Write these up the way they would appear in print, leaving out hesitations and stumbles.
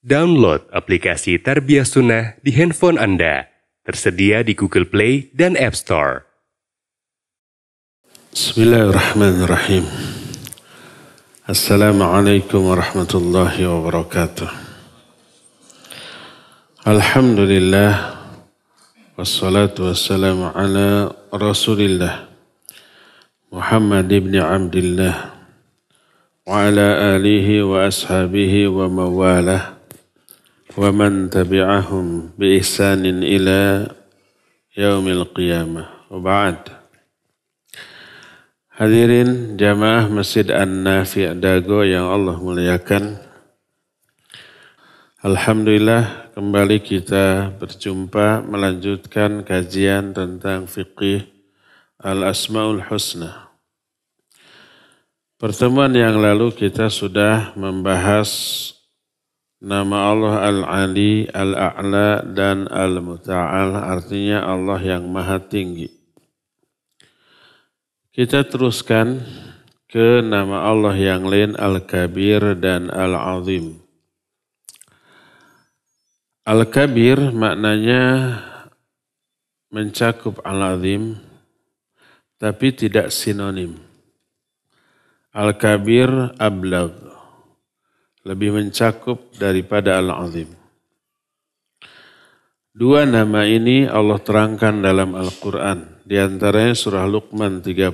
Download aplikasi Tarbiyah Sunnah di handphone Anda. Tersedia di Google Play dan App Store. Bismillahirrahmanirrahim. Assalamualaikum warahmatullahi wabarakatuh. Alhamdulillah. Wassalatu wassalamu ala Rasulillah Muhammad ibn Abdillah wa ala alihi wa ashabihi wa mawalah wa man tabi'ahum bi ihsanin ila yaumil qiyamah. Wa ba'd. Hadirin jamaah Masjid An-Nafi' Dago yang Allah muliakan. Alhamdulillah kembali kita berjumpa melanjutkan kajian tentang fiqih Al-Asma'ul Husna. Pertemuan yang lalu kita sudah membahas nama Allah Al-Ali, Al-A'la dan Al-Muta'al, artinya Allah yang maha tinggi. Kita teruskan ke nama Allah yang lain Al-Kabir dan Al-Azim. Al-Kabir maknanya mencakup Al-Azim, tapi tidak sinonim. Al-Kabir ablagh, lebih mencakup daripada Al-Azim. Dua nama ini Allah terangkan dalam Al-Quran. Di antaranya surah Luqman 30.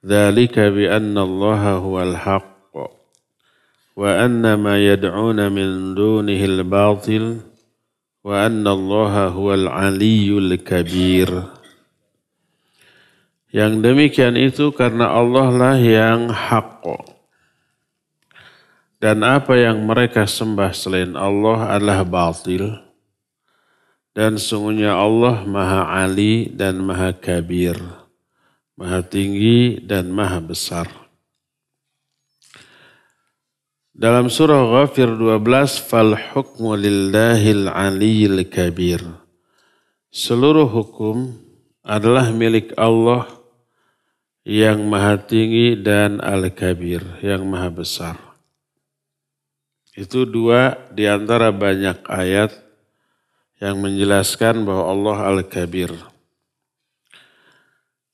Dzalika bi anna Allaha huwal haqq wa anna ma yad'una min dunihi al-batil wa anna Allaha huwal aliyyul kabir. Yang demikian itu karena Allah lah yang haqq. Dan apa yang mereka sembah selain Allah adalah batil. Dan sungguhnya Allah maha ali dan maha kabir. Maha tinggi dan maha besar. Dalam surah Ghafir 12, fal hukmu lillahil aliyil kabir. Seluruh hukum adalah milik Allah yang maha tinggi dan al-kabir, yang maha besar. Itu dua di antara banyak ayat yang menjelaskan bahwa Allah Al-Kabir.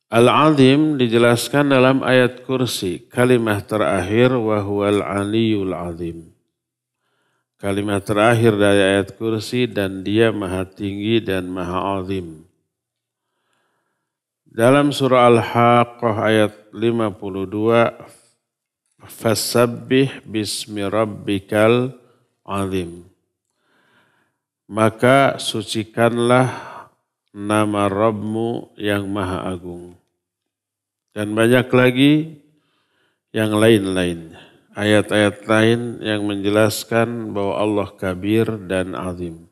Al-Azim dijelaskan dalam ayat kursi. Kalimat terakhir wa huwal aliyul azim. Kalimat terakhir dari ayat kursi dan dia maha tinggi dan maha azim. Dalam surah Al-Haqqah ayat 52, fasabbih bismi rabbikal azim. Maka sucikanlah nama Rabbmu yang maha agung. Dan banyak lagi yang lain-lain. Ayat-ayat lain yang menjelaskan bahwa Allah kabir dan azim.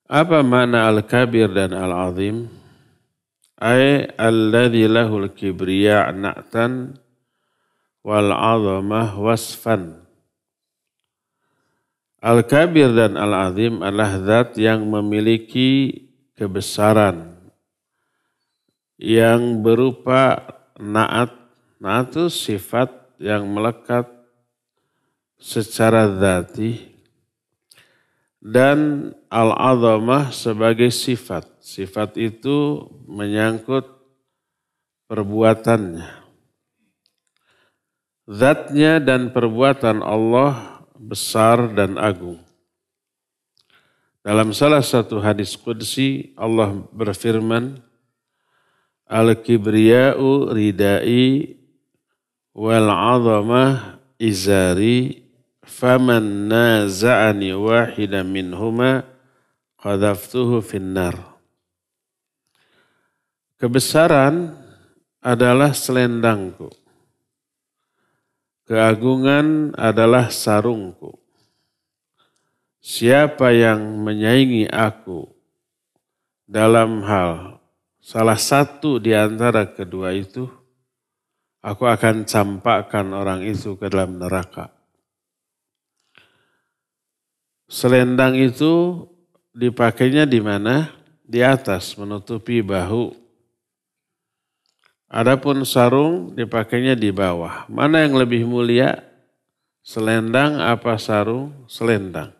Apa makna al-kabir dan al-azim? Ay alladhi lahul kibriya' na'tan wal-'azamah wasfan. Al-Kabir dan Al-Azim adalah zat yang memiliki kebesaran yang berupa na'at. Na'at itu sifat yang melekat secara zati dan Al-Azamah sebagai sifat. Sifat itu menyangkut perbuatannya. Zatnya dan perbuatan Allah besar dan agung. Dalam salah satu hadis qudsi Allah berfirman, Al-kibriya'u ridai wal-'azamah izari faman naza'ani wahidan minhuma qadhaftuhu finnar. Kebesaran adalah selendangku. Keagungan adalah sarungku. Siapa yang menyaingi aku dalam hal salah satu di antara kedua itu, aku akan campakkan orang itu ke dalam neraka. Selendang itu dipakainya di mana? Di atas, menutupi bahu. Adapun sarung dipakainya di bawah. Mana yang lebih mulia? selendang apa sarung selendang.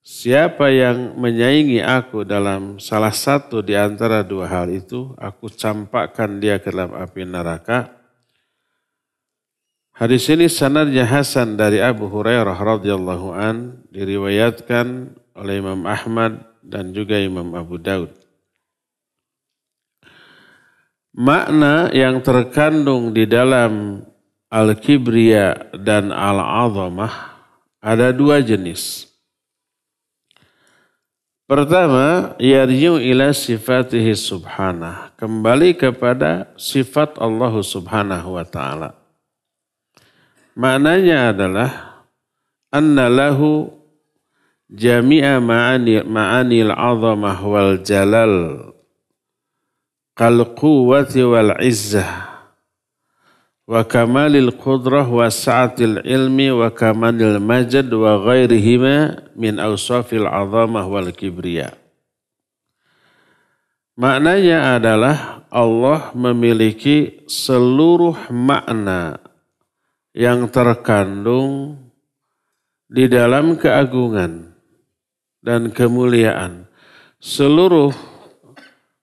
Siapa yang menyaingi aku dalam salah satu di antara dua hal itu, aku campakkan dia ke dalam api neraka. Hadis ini sanadnya hasan dari Abu Hurairah radhiyallahu an, diriwayatkan oleh Imam Ahmad dan juga Imam Abu Daud. Makna yang terkandung di dalam al-kibriya dan al-azamah ada dua jenis. Pertama, yarji'u ila sifatihi subhanah, kembali kepada sifat Allah subhanahu wa ta'ala. Maknanya adalah anna lahu jami'a ma'anil azamah wal jalal kal quwwati wal izzah wa kamalil qudrah wa sa'atil ilmi wa kamalil majad wa ghairihima min awsafil azamah wal kibriya. Maknanya adalah Allah memiliki seluruh makna yang terkandung di dalam keagungan dan kemuliaan. Seluruh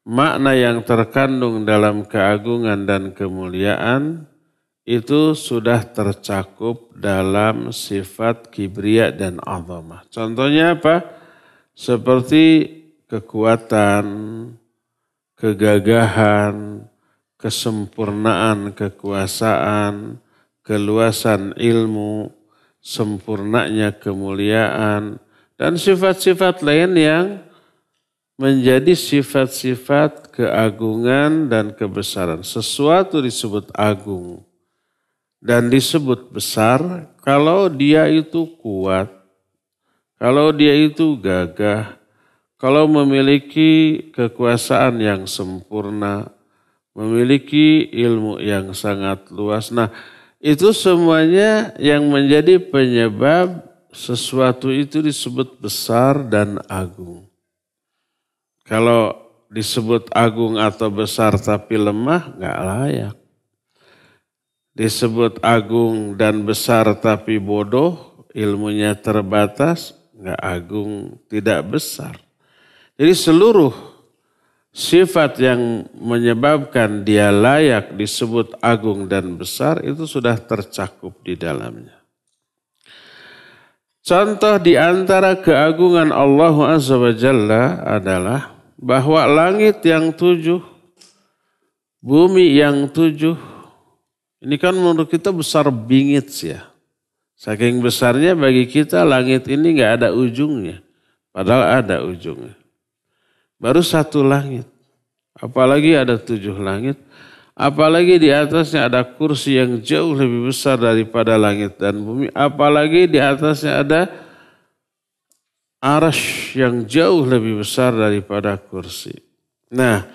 makna yang terkandung dalam keagungan dan kemuliaan itu sudah tercakup dalam sifat kibriya dan azamah. Contohnya apa? Seperti kekuatan, kegagahan, kesempurnaan kekuasaan, keluasan ilmu, sempurnanya kemuliaan, dan sifat-sifat lain yang menjadi sifat-sifat keagungan dan kebesaran. Sesuatu disebut agung dan disebut besar kalau dia itu kuat, kalau dia itu gagah, kalau memiliki kekuasaan yang sempurna, memiliki ilmu yang sangat luas. Nah, itu semuanya yang menjadi penyebab sesuatu itu disebut besar dan agung. Kalau disebut agung atau besar tapi lemah, nggak layak. Disebut agung dan besar tapi bodoh, ilmunya terbatas, nggak agung, tidak besar. Jadi seluruh sifat yang menyebabkan dia layak disebut agung dan besar itu sudah tercakup di dalamnya. Contoh di antara keagungan Allah Azza wa Jalla adalah bahwa langit yang 7, bumi yang 7, ini kan menurut kita besar bingit ya. Saking besarnya bagi kita langit ini nggak ada ujungnya. Padahal ada ujungnya. Baru satu langit. Apalagi ada 7 langit. Apalagi di atasnya ada kursi yang jauh lebih besar daripada langit dan bumi. Apalagi di atasnya ada arasy yang jauh lebih besar daripada kursi. Nah,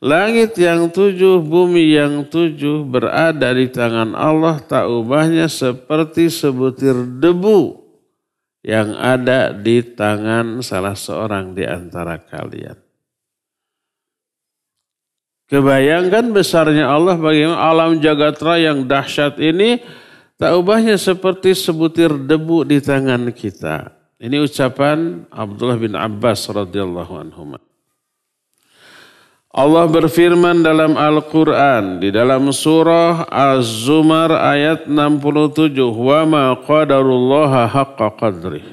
langit yang 7, bumi yang 7 berada di tangan Allah, tak ubahnya seperti sebutir debu yang ada di tangan salah seorang di antara kalian. Kebayangkan besarnya Allah, bagaimana alam jagat raya yang dahsyat ini tak ubahnya seperti sebutir debu di tangan kita. Ini ucapan Abdullah bin Abbas radhiyallahu anhu. Allah berfirman dalam Al-Quran di dalam surah Az-Zumar ayat 67, wa ma qadarullaha haqqa qadrih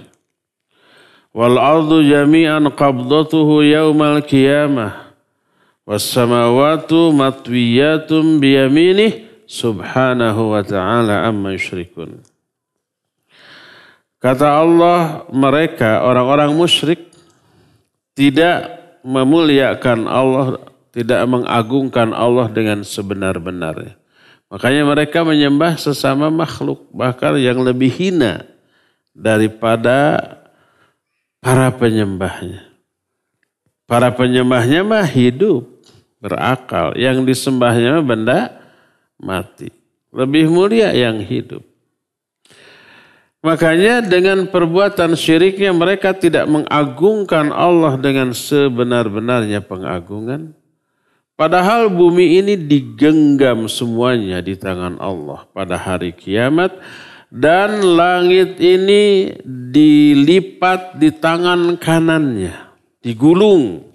wal ardu jami'an qabdatuhu yaumal qiyamah was samawatu matwiyatum biyaminih subhanahu wa ta'ala amma yusyrikun. Kata Allah, mereka orang-orang musyrik tidak memuliakan Allah, tidak mengagungkan Allah dengan sebenar-benarnya. Makanya mereka menyembah sesama makhluk, bahkan yang lebih hina daripada para penyembahnya. Para penyembahnya mah hidup, berakal. Yang disembahnya mah benda mati. Lebih mulia yang hidup. Makanya dengan perbuatan syiriknya mereka tidak mengagungkan Allah dengan sebenar-benarnya pengagungan. Padahal bumi ini digenggam semuanya di tangan Allah pada hari kiamat. Dan langit ini dilipat di tangan kanannya, digulung.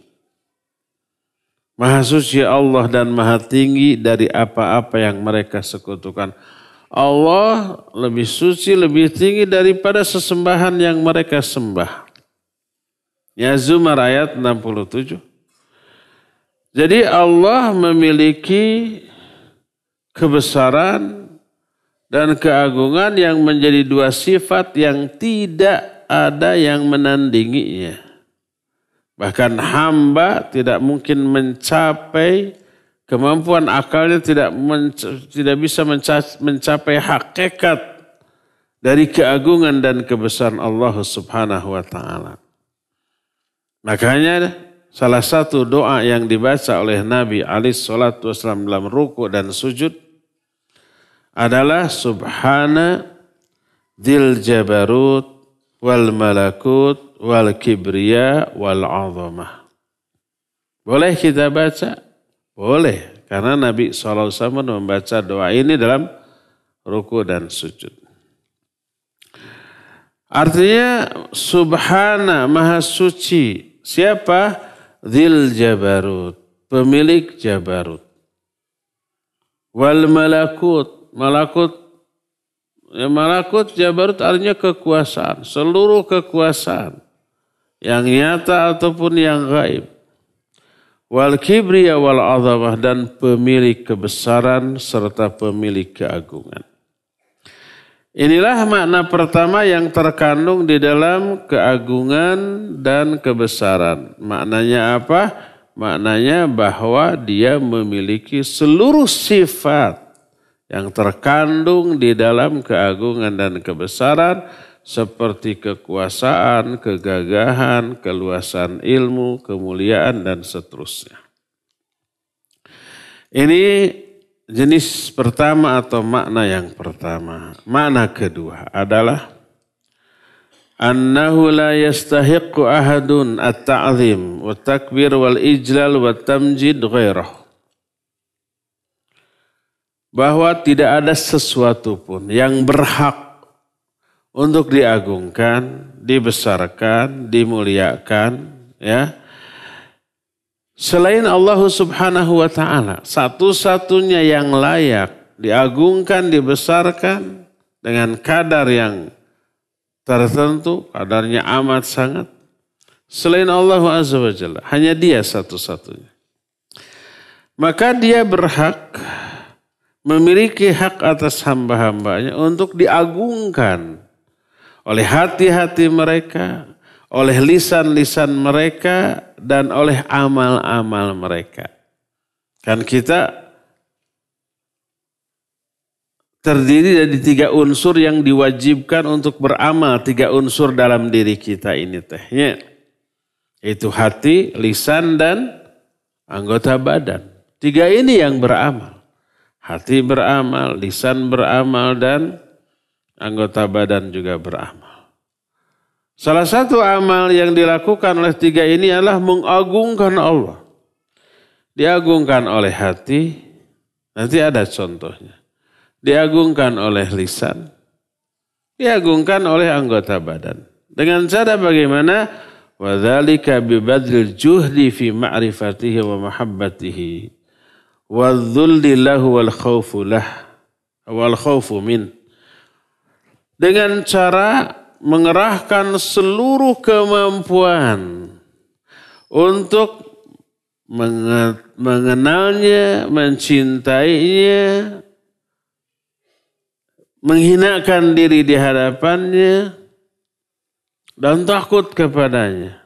Maha suci Allah dan maha tinggi dari apa-apa yang mereka sekutukan. Allah lebih suci, lebih tinggi daripada sesembahan yang mereka sembah. Ya Zumar ayat 67. Jadi Allah memiliki kebesaran dan keagungan yang menjadi dua sifat yang tidak ada yang menandinginya. Bahkan hamba tidak mungkin mencapai kemampuan akalnya, tidak bisa mencapai hakikat dari keagungan dan kebesaran Allah Subhanahu wa taala. Makanya salah satu doa yang dibaca oleh Nabi alaihi salatu wasallam dalam ruku dan sujud adalah Subhana dzil jabarut wal malakut wal kibriya wal azamah. Boleh kita baca? Boleh. Karena Nabi SAW membaca doa ini dalam ruku dan sujud. Artinya Subhana maha suci. Siapa? Dzil jabarut. Pemilik jabarut. Wal malakut. Malakut jabarut artinya kekuasaan. Seluruh kekuasaan. Yang nyata ataupun yang gaib. Wal kibriya wal azamah dan pemilik kebesaran serta pemilik keagungan. Inilah makna pertama yang terkandung di dalam keagungan dan kebesaran. Maknanya apa? Maknanya bahwa dia memiliki seluruh sifat yang terkandung di dalam keagungan dan kebesaran seperti kekuasaan, kegagahan, keluasan ilmu, kemuliaan dan seterusnya. Ini jenis pertama atau makna yang pertama. Makna kedua adalah annahu la yastahiqqu ahadun at-ta'zim wa takbir wal ijlal wa tamjid ghairah. Bahwa tidak ada sesuatu pun yang berhak untuk diagungkan, dibesarkan, dimuliakan, ya. Selain Allah Subhanahu wa taala, satu-satunya yang layak diagungkan, dibesarkan dengan kadar yang tertentu, kadarnya amat sangat. Selain Allah Azza wa Jalla, hanya Dia satu-satunya. Maka Dia berhak memiliki hak atas hamba-hambanya untuk diagungkan oleh hati-hati mereka, oleh lisan-lisan mereka, dan oleh amal-amal mereka. Kan kita terdiri dari 3 unsur yang diwajibkan untuk beramal, 3 unsur dalam diri kita ini tehnya. Itu hati, lisan, dan anggota badan. 3 ini yang beramal. Hati beramal, lisan beramal, dan anggota badan juga beramal. Salah satu amal yang dilakukan oleh 3 ini adalah mengagungkan Allah. Diagungkan oleh hati, nanti ada contohnya. Diagungkan oleh lisan, diagungkan oleh anggota badan. Dengan cara bagaimana? Wadzalika bibadlil juhdi fi ma'rifatihi wa mahabbatihi. Wadzulli lahu wal khawfu lah wal khawfu min. Dengan cara mengerahkan seluruh kemampuan untuk mengenalnya, mencintainya, menghinakan diri di hadapannya, dan takut kepadanya.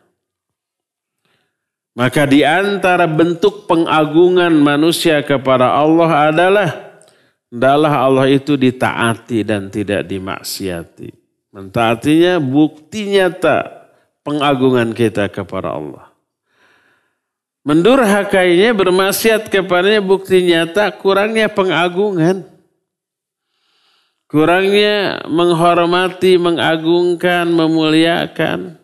Maka di antara bentuk pengagungan manusia kepada Allah adalah Allah itu ditaati dan tidak dimaksiati. Mentaatinya bukti nyata pengagungan kita kepada Allah. Mendurhakainya, bermaksiat kepadanya bukti nyata kurangnya pengagungan. Kurangnya menghormati, mengagungkan, memuliakan.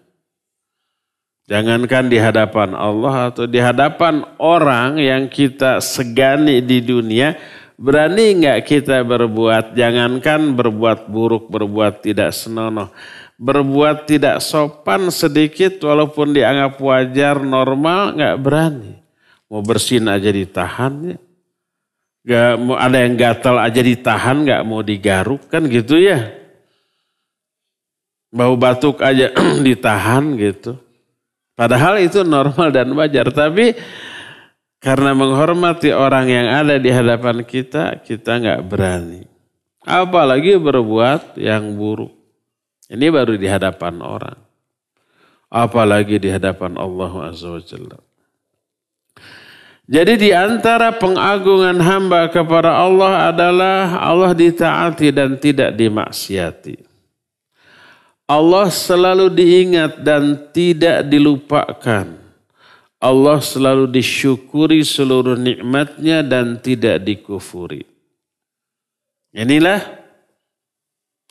Jangankan di hadapan Allah atau di hadapan orang yang kita segani di dunia, berani enggak kita berbuat, jangankan berbuat buruk, berbuat tidak senonoh, berbuat tidak sopan sedikit walaupun dianggap wajar, normal, enggak berani. Mau bersin aja ditahan ya. Enggak mau ada yang gatal aja ditahan, enggak mau digaruk kan gitu ya. Bau batuk aja ditahan gitu. Padahal itu normal dan wajar. Tapi karena menghormati orang yang ada di hadapan kita, kita nggak berani. Apalagi berbuat yang buruk. Ini baru di hadapan orang. Apalagi di hadapan Allah Azza wa Jalla. Jadi di antara pengagungan hamba kepada Allah adalah Allah ditaati dan tidak dimaksiati. Allah selalu diingat dan tidak dilupakan. Allah selalu disyukuri seluruh nikmatnya dan tidak dikufuri. Inilah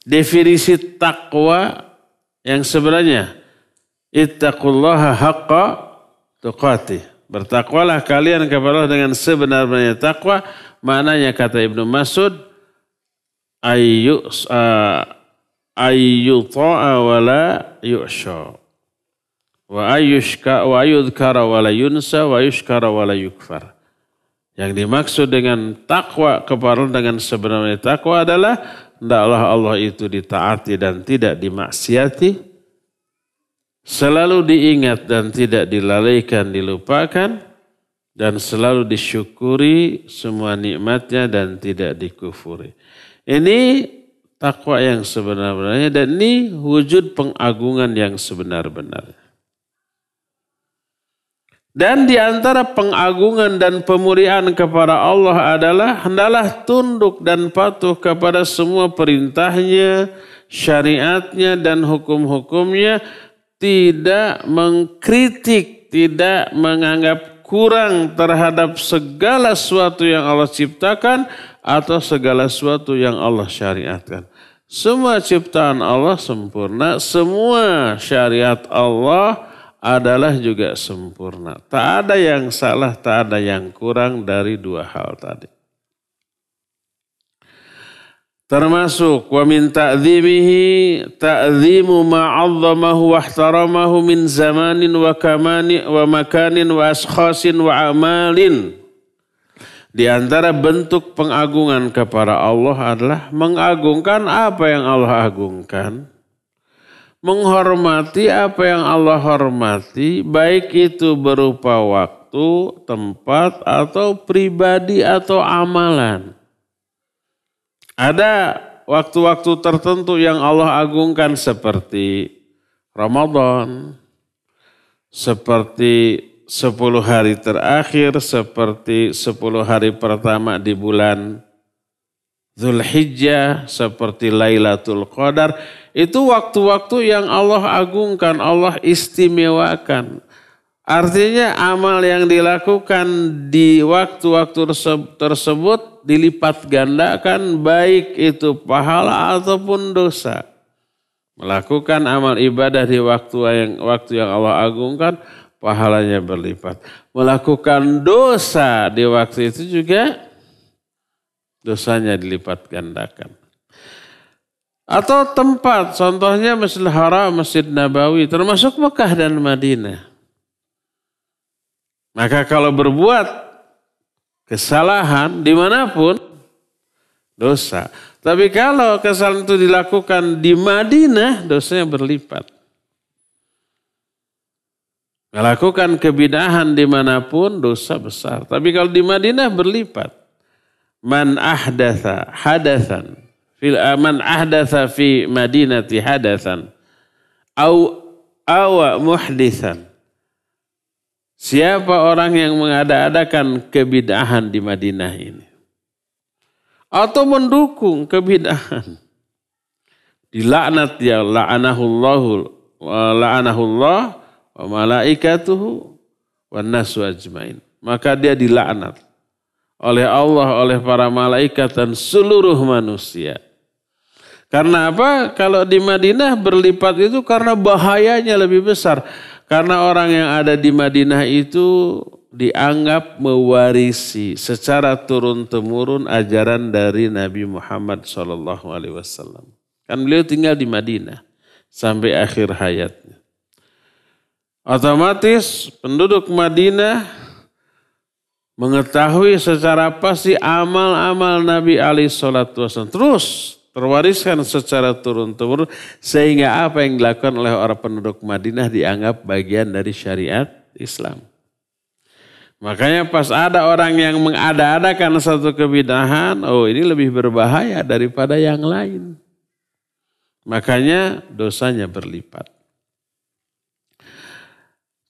definisi takwa yang sebenarnya. Ittaqullaha haqqa tuqatih. Bertakwalah kalian kepada Allah dengan sebenar-benarnya takwa. Maknanya kata Ibnu Mas'ud, ayyuta'a wa la yu'sha wa ayyudhkara wa la yunsa wa yushkara wa la yukfar. Yang dimaksud dengan takwa kepada Allah dengan sebenarnya takwa adalah hendaklah Allah itu ditaati dan tidak dimaksiati, selalu diingat dan tidak dilalaikan, dilupakan, dan selalu disyukuri semua nikmatnya dan tidak dikufuri. Ini takwa yang sebenar-benarnya dan ini wujud pengagungan yang sebenar-benarnya. Dan di antara pengagungan dan pemuliaan kepada Allah adalah hendaklah tunduk dan patuh kepada semua perintahnya, syariatnya dan hukum-hukumnya, tidak mengkritik, tidak menganggap kurang terhadap segala sesuatu yang Allah ciptakan atau segala sesuatu yang Allah syariatkan. Semua ciptaan Allah sempurna, semua syariat Allah adalah juga sempurna. Tak ada yang salah, tak ada yang kurang dari dua hal tadi. Termasuk wa min ta'zimihi ta'zimu ma'azzamahu wa ihtaramahu min zamanin wa makanin wa askhasin wa amalin. Di antara bentuk pengagungan kepada Allah adalah mengagungkan apa yang Allah agungkan. Menghormati apa yang Allah hormati, baik itu berupa waktu, tempat, atau pribadi atau amalan. Ada waktu-waktu tertentu yang Allah agungkan seperti Ramadan, seperti 10 hari terakhir, seperti 10 hari pertama di bulan Dzulhijjah, seperti Lailatul Qadar. Itu waktu-waktu yang Allah agungkan, Allah istimewakan. Artinya amal yang dilakukan di waktu-waktu tersebut dilipat gandakan, baik itu pahala ataupun dosa. Melakukan amal ibadah di waktu yang Allah agungkan, pahalanya berlipat. Melakukan dosa di waktu itu juga dosanya dilipat gandakan. Atau tempat, contohnya Masjidil Haram, Masjid Nabawi, termasuk Mekah dan Madinah. Maka kalau berbuat kesalahan dimanapun, dosa. Tapi kalau kesalahan itu dilakukan di Madinah, dosanya berlipat. Melakukan kebidahan dimanapun, dosa besar. Tapi kalau di Madinah berlipat. Man ahdatha hadathan. Man ahdatha fi madinati hadathan. Awa muhdithan. Siapa orang yang mengada-adakan kebidahan di Madinah ini? Atau mendukung kebidahan. Dilaknat dia, la'anahullah wa malaikatuhu wa nasu ajmain. Maka dia dilaknat oleh Allah, oleh para malaikat dan seluruh manusia. Karena apa? Kalau di Madinah berlipat itu karena bahayanya lebih besar. Karena orang yang ada di Madinah itu dianggap mewarisi secara turun-temurun ajaran dari Nabi Muhammad SAW. Kan beliau tinggal di Madinah sampai akhir hayatnya. Otomatis penduduk Madinah mengetahui secara pasti amal-amal Nabi SAW. Terus terwariskan secara turun-temurun sehingga apa yang dilakukan oleh orang penduduk Madinah dianggap bagian dari syariat Islam. Makanya pas ada orang yang mengada-adakan satu kebidahan, oh ini lebih berbahaya daripada yang lain. Makanya dosanya berlipat.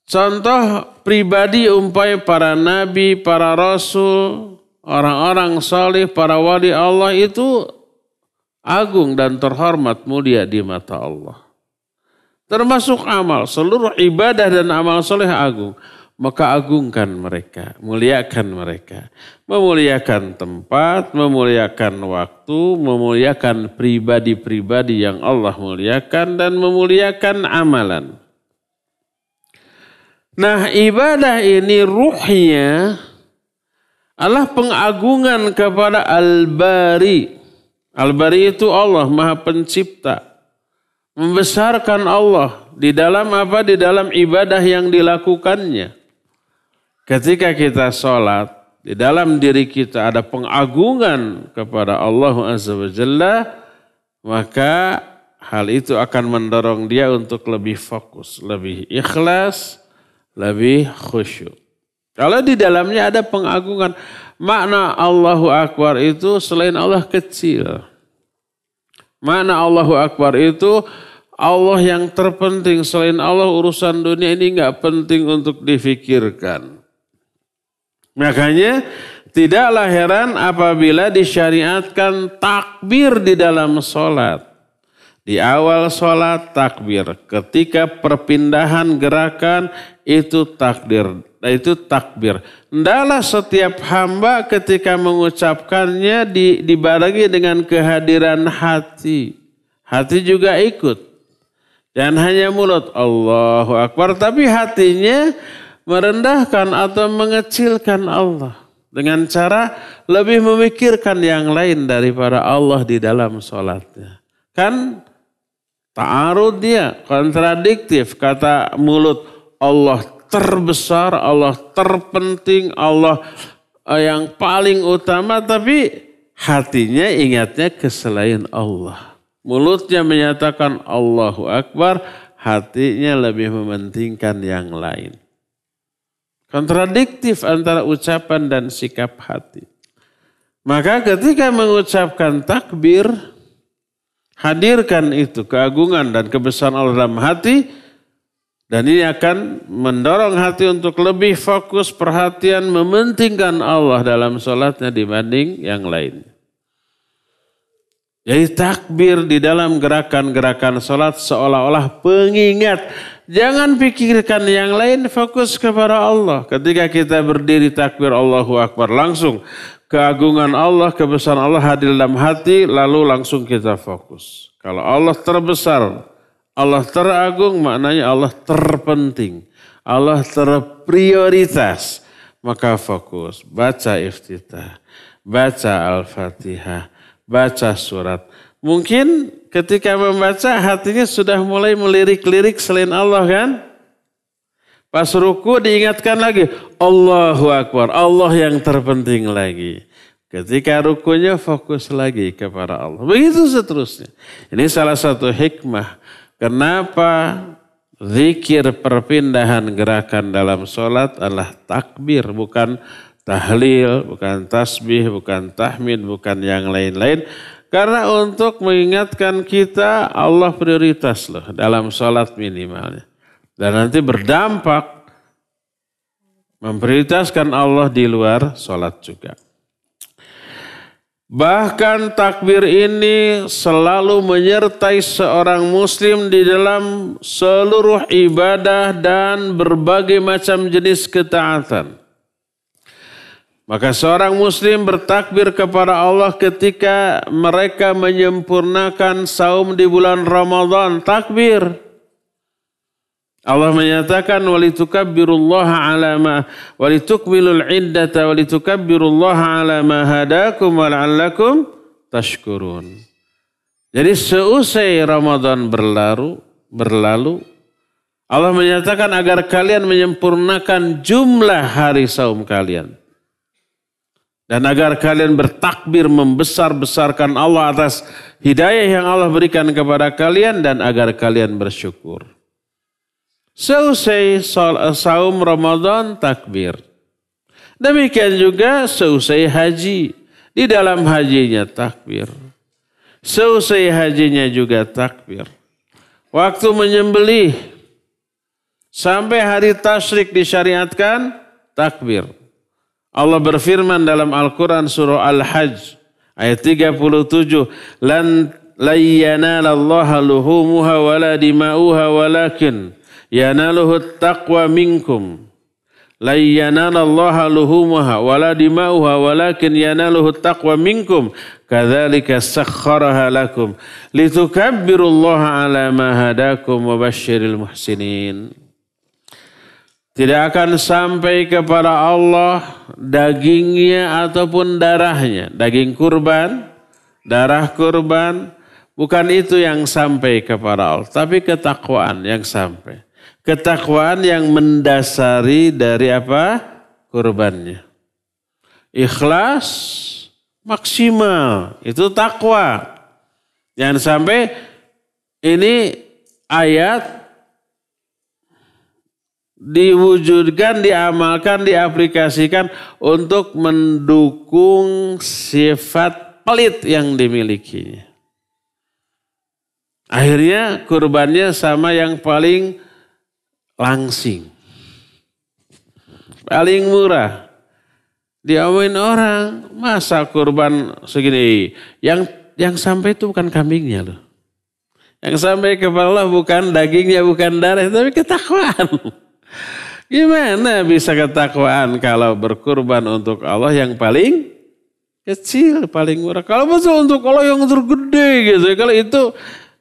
Contoh pribadi umpamanya para nabi, para rasul, orang-orang saleh, para wali Allah itu agung dan terhormat mulia di mata Allah. Termasuk amal, seluruh ibadah dan amal saleh agung. Maka agungkan mereka, muliakan mereka. Memuliakan tempat, memuliakan waktu, memuliakan pribadi-pribadi yang Allah muliakan dan memuliakan amalan. Nah, ibadah ini ruhnya adalah pengagungan kepada Al-Bari. Al-Bari itu Allah, Maha Pencipta. Membesarkan Allah di dalam apa? Di dalam ibadah yang dilakukannya. Ketika kita sholat, di dalam diri kita ada pengagungan kepada Allah Azza wa Jalla, maka hal itu akan mendorong dia untuk lebih fokus, lebih ikhlas, lebih khusyuk. Kalau di dalamnya ada pengagungan, makna Allahu Akbar itu selain Allah kecil. Makna Allahu Akbar itu Allah yang terpenting, selain Allah urusan dunia ini enggak penting untuk difikirkan. Makanya tidaklah heran apabila disyariatkan takbir di dalam sholat. Di awal sholat takbir, ketika perpindahan gerakan itu takbir. Hendaklah setiap hamba ketika mengucapkannya dibarengi dengan kehadiran hati. Hati juga ikut. Dan hanya mulut Allahu Akbar, tapi hatinya merendahkan atau mengecilkan Allah. Dengan cara lebih memikirkan yang lain daripada Allah di dalam sholatnya. Kan ta'arud dia, kontradiktif. Kata mulut Allah terbesar, Allah terpenting, Allah yang paling utama. Tapi hatinya ingatnya ke selain Allah. Mulutnya menyatakan Allahu Akbar, hatinya lebih mementingkan yang lain. Kontradiktif antara ucapan dan sikap hati. Maka ketika mengucapkan takbir, hadirkan itu keagungan dan kebesaran Allah dalam hati. Dan ini akan mendorong hati untuk lebih fokus perhatian mementingkan Allah dalam sholatnya dibanding yang lain. Jadi takbir di dalam gerakan-gerakan sholat seolah-olah pengingat. Jangan pikirkan yang lain, fokus kepada Allah. Ketika kita berdiri takbir Allahu Akbar, langsung keagungan Allah, kebesaran Allah hadir dalam hati, lalu langsung kita fokus. Kalau Allah terbesar, Allah teragung, maknanya Allah terpenting. Allah terprioritas. Maka fokus, baca iftitah, baca Al-Fatihah, baca surat. Mungkin ketika membaca hatinya sudah mulai melirik-lirik selain Allah kan? Pas ruku diingatkan lagi, Allahu Akbar, Allah yang terpenting lagi. Ketika rukunya fokus lagi kepada Allah. Begitu seterusnya. Ini salah satu hikmah. Kenapa zikir perpindahan gerakan dalam sholat adalah takbir, bukan tahlil, bukan tasbih, bukan tahmid, bukan yang lain-lain. Karena untuk mengingatkan kita Allah prioritas loh dalam sholat minimalnya. Dan nanti berdampak memprioritaskan Allah di luar sholat juga. Bahkan takbir ini selalu menyertai seorang muslim di dalam seluruh ibadah dan berbagai macam jenis ketaatan. Maka seorang muslim bertakbir kepada Allah ketika mereka menyempurnakan saum di bulan Ramadan. Takbir. Allah menyatakan walitukabbirullaha ala ma walitukmilul iddata walitukabbirullaha ala ma hadakum wa la'allakum tashkurun. Jadi seusai Ramadan berlalu Allah menyatakan agar kalian menyempurnakan jumlah hari saum kalian. Dan agar kalian bertakbir membesar-besarkan Allah atas hidayah yang Allah berikan kepada kalian dan agar kalian bersyukur. Seusai saum Ramadan takbir. Demikian juga seusai haji. Di dalam hajinya takbir. Seusai hajinya juga takbir. Waktu menyembelih sampai hari tasyrik disyariatkan takbir. Allah berfirman dalam Al-Quran surah Al-Hajj ayat 37. Lan yanalallaha luhumuha wala dima'uha walakin yanaluhu taqwa minkum. Lan yanalallaha luhumuha wala dima'uha walakin yanaluhu taqwa minkum. Kadzalika sakhkharaha lakum litukabbirullaha ala ma hadakum wa basyiril muhsinin. Tidak akan sampai kepada Allah dagingnya ataupun darahnya. Daging kurban, darah kurban, bukan itu yang sampai kepada Allah. Tapi ketakwaan yang sampai. Ketakwaan yang mendasari dari apa? Kurbannya. Ikhlas maksimal, itu takwa. Jangan sampai ini ayat diwujudkan, diamalkan, diaplikasikan untuk mendukung sifat pelit yang dimilikinya. Akhirnya kurbannya sama yang paling langsing, paling murah. Diomongin orang, masa kurban segini? Yang sampai itu bukan kambingnya loh. Yang sampai kepada Allah bukan dagingnya, bukan darah, tapi ketakwaan. Gimana bisa ketakwaan kalau berkurban untuk Allah yang paling kecil, paling murah. Kalau betul untuk Allah yang tergede gitu. Kalau itu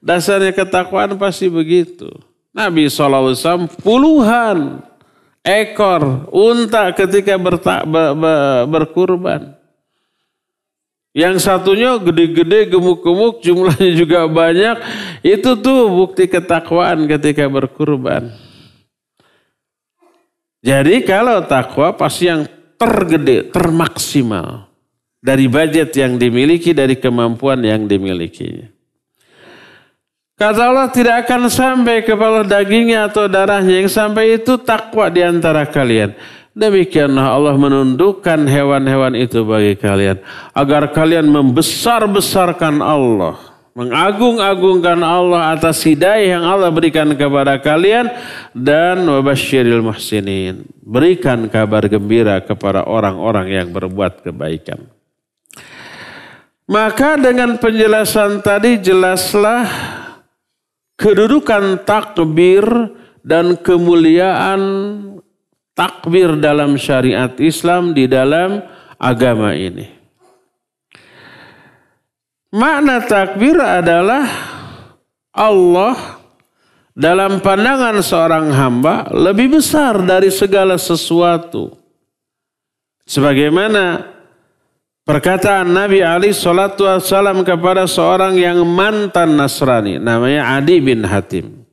dasarnya ketakwaan pasti begitu. Nabi SAW puluhan ekor unta ketika berkurban. Yang satunya gede-gede, gemuk-gemuk, jumlahnya juga banyak. Itu tuh bukti ketakwaan ketika berkurban. Jadi kalau takwa pasti yang tergede, termaksimal. Dari budget yang dimiliki, dari kemampuan yang dimilikinya. Kata Allah tidak akan sampai kepada dagingnya atau darahnya. Yang sampai itu takwa di antara kalian. Demikianlah Allah menundukkan hewan-hewan itu bagi kalian. Agar kalian membesar-besarkan Allah. Mengagung-agungkan Allah atas hidayah yang Allah berikan kepada kalian. Dan wabasyiril muhsinin. Berikan kabar gembira kepada orang-orang yang berbuat kebaikan. Maka dengan penjelasan tadi jelaslah kedudukan takbir dan kemuliaan takbir dalam syariat Islam di dalam agama ini. Makna takbir adalah Allah dalam pandangan seorang hamba lebih besar dari segala sesuatu. Sebagaimana perkataan Nabi Ali sallallahu alaihi wasallam kepada seorang yang mantan Nasrani, namanya Adi bin Hatim.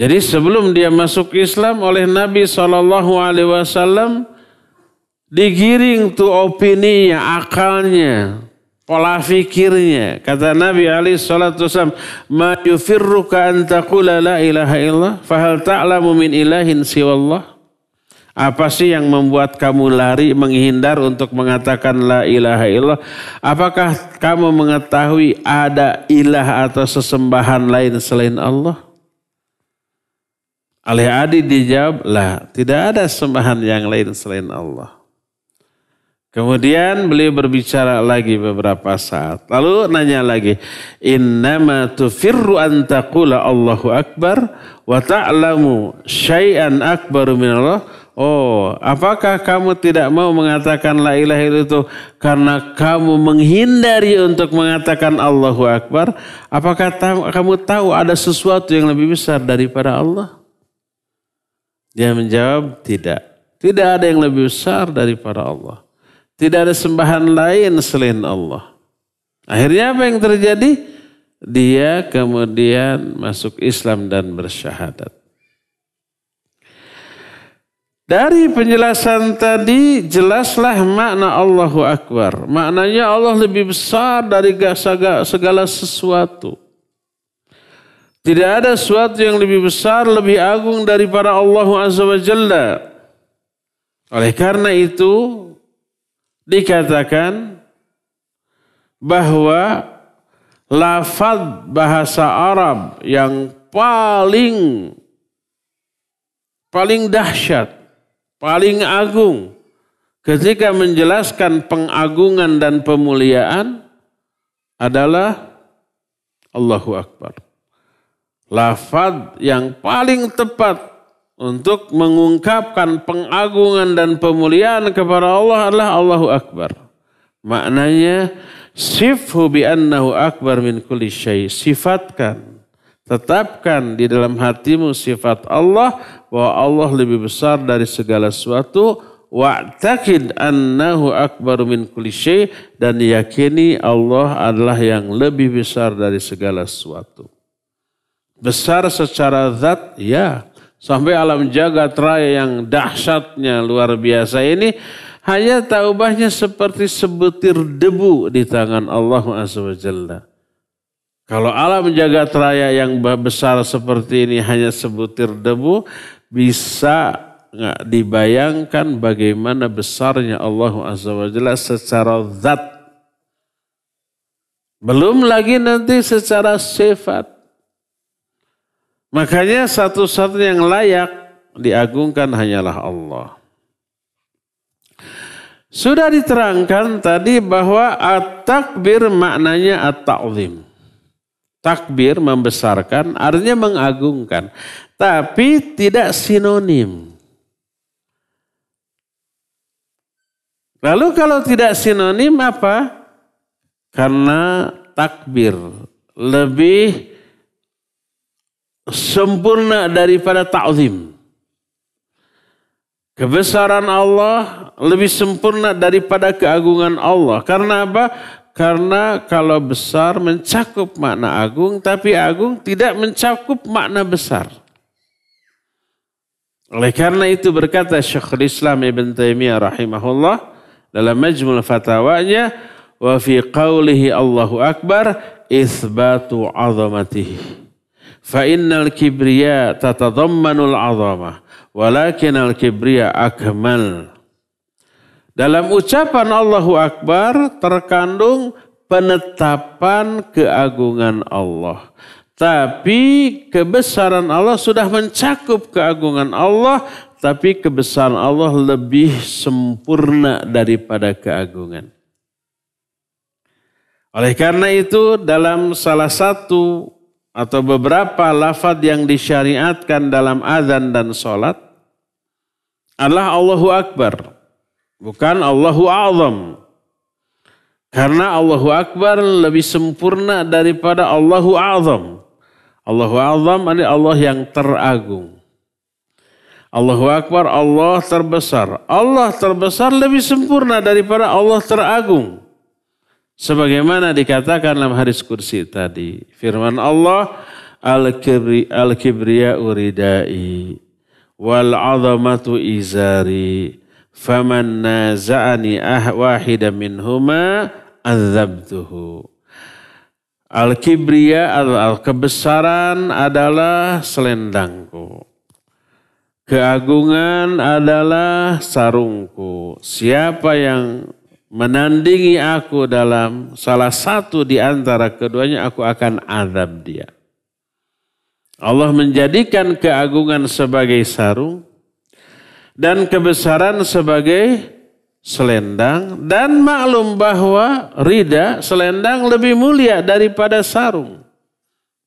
Jadi sebelum dia masuk Islam oleh Nabi sallallahu alaihi wasallam digiring tuh opininya, akalnya, pola fikirnya. Kata Nabi Ali sallallahu alaihi wasallam, "Ma yufirruka an taqula la ilaha illallah, fa hal ta'lamu min ilahin siwallah?" Apa sih yang membuat kamu lari menghindar untuk mengatakan la ilaha illallah? Apakah kamu mengetahui ada ilah atau sesembahan lain selain Allah? Oleh Adi dijawab, lah, tidak ada sembahan yang lain selain Allah. Kemudian beliau berbicara lagi beberapa saat. Lalu nanya lagi, innama tufirru an taqula Allahu akbar wa ta'lamu syai'an akbaru minallah. Oh, apakah kamu tidak mau mengatakan la ilaha illallah itu karena kamu menghindari untuk mengatakan Allahu akbar? Apakah kamu tahu ada sesuatu yang lebih besar daripada Allah? Dia menjawab tidak. Tidak ada yang lebih besar daripada Allah. Tidak ada sembahan lain selain Allah. Akhirnya apa yang terjadi? Dia kemudian masuk Islam dan bersyahadat. Dari penjelasan tadi jelaslah makna Allahu Akbar. Maknanya Allah lebih besar dari segala sesuatu. Tidak ada sesuatu yang lebih besar, lebih agung daripada Allah Azza wa Jalla. Oleh karena itu dikatakan bahwa lafaz bahasa Arab yang paling dahsyat, paling agung ketika menjelaskan pengagungan dan pemuliaan adalah Allahu Akbar. Lafaz yang paling tepat untuk mengungkapkan pengagungan dan pemuliaan kepada Allah adalah Allahu Akbar. Maknanya sifhu bi annahu akbar min kulli syai. Sifatkan, tetapkan di dalam hatimu sifat Allah bahwa Allah lebih besar dari segala sesuatu. Wa'taqid annahu akbar min kulli syai, dan yakini Allah adalah yang lebih besar dari segala sesuatu. Besar secara zat, ya. Sampai alam jagat raya yang dahsyatnya luar biasa ini hanya taubahnya seperti sebutir debu di tangan Allah Azza wa Jalla. Kalau alam jagat raya yang besar seperti ini hanya sebutir debu, bisa nggak dibayangkan bagaimana besarnya Allah Azza wa Jalla secara zat. Belum lagi nanti secara sifat. Makanya satu-satunya yang layak diagungkan hanyalah Allah. Sudah diterangkan tadi bahwa at-takbir maknanya at-ta'zim. Takbir membesarkan artinya mengagungkan. Tapi tidak sinonim. Lalu kalau tidak sinonim apa? Karena takbir lebih sempurna daripada ta'zim. Kebesaran Allah lebih sempurna daripada keagungan Allah. Karena apa? Karena kalau besar mencakup makna agung, tapi agung tidak mencakup makna besar. Oleh karena itu berkata Syekhul Islam Ibn Taimiyah rahimahullah dalam Majmu' Fatawanya, wa fi qawlihi Allahu Akbar itsbatu 'azamatihi. Fa innal kibriya tatadammanul 'azamah walakin al kibriya akmal. Dalam ucapan Allahu Akbar terkandung penetapan keagungan Allah. Tapi kebesaran Allah sudah mencakup keagungan Allah, tapi kebesaran Allah lebih sempurna daripada keagungan. Oleh karena itu dalam salah satu atau beberapa lafaz yang disyariatkan dalam azan dan sholat adalah Allahu Akbar, bukan Allahu A'zam. Karena Allahu Akbar lebih sempurna daripada Allahu A'zam. Allahu A'zam adalah Allah yang teragung. Allahu Akbar, Allah terbesar. Allah terbesar lebih sempurna daripada Allah teragung. Sebagaimana dikatakan dalam hadis kursi tadi. Firman Allah, Al-kibriya uridai wal azamatu izari faman naza'ani wahida minhuma azabtuhu. Al-kibriya, kebesaran adalah selendangku. Keagungan adalah sarungku. Siapa yang menandingi aku dalam salah satu di antara keduanya, aku akan azab dia. Allah menjadikan keagungan sebagai sarung dan kebesaran sebagai selendang, dan maklum bahwa rida selendang lebih mulia daripada sarung.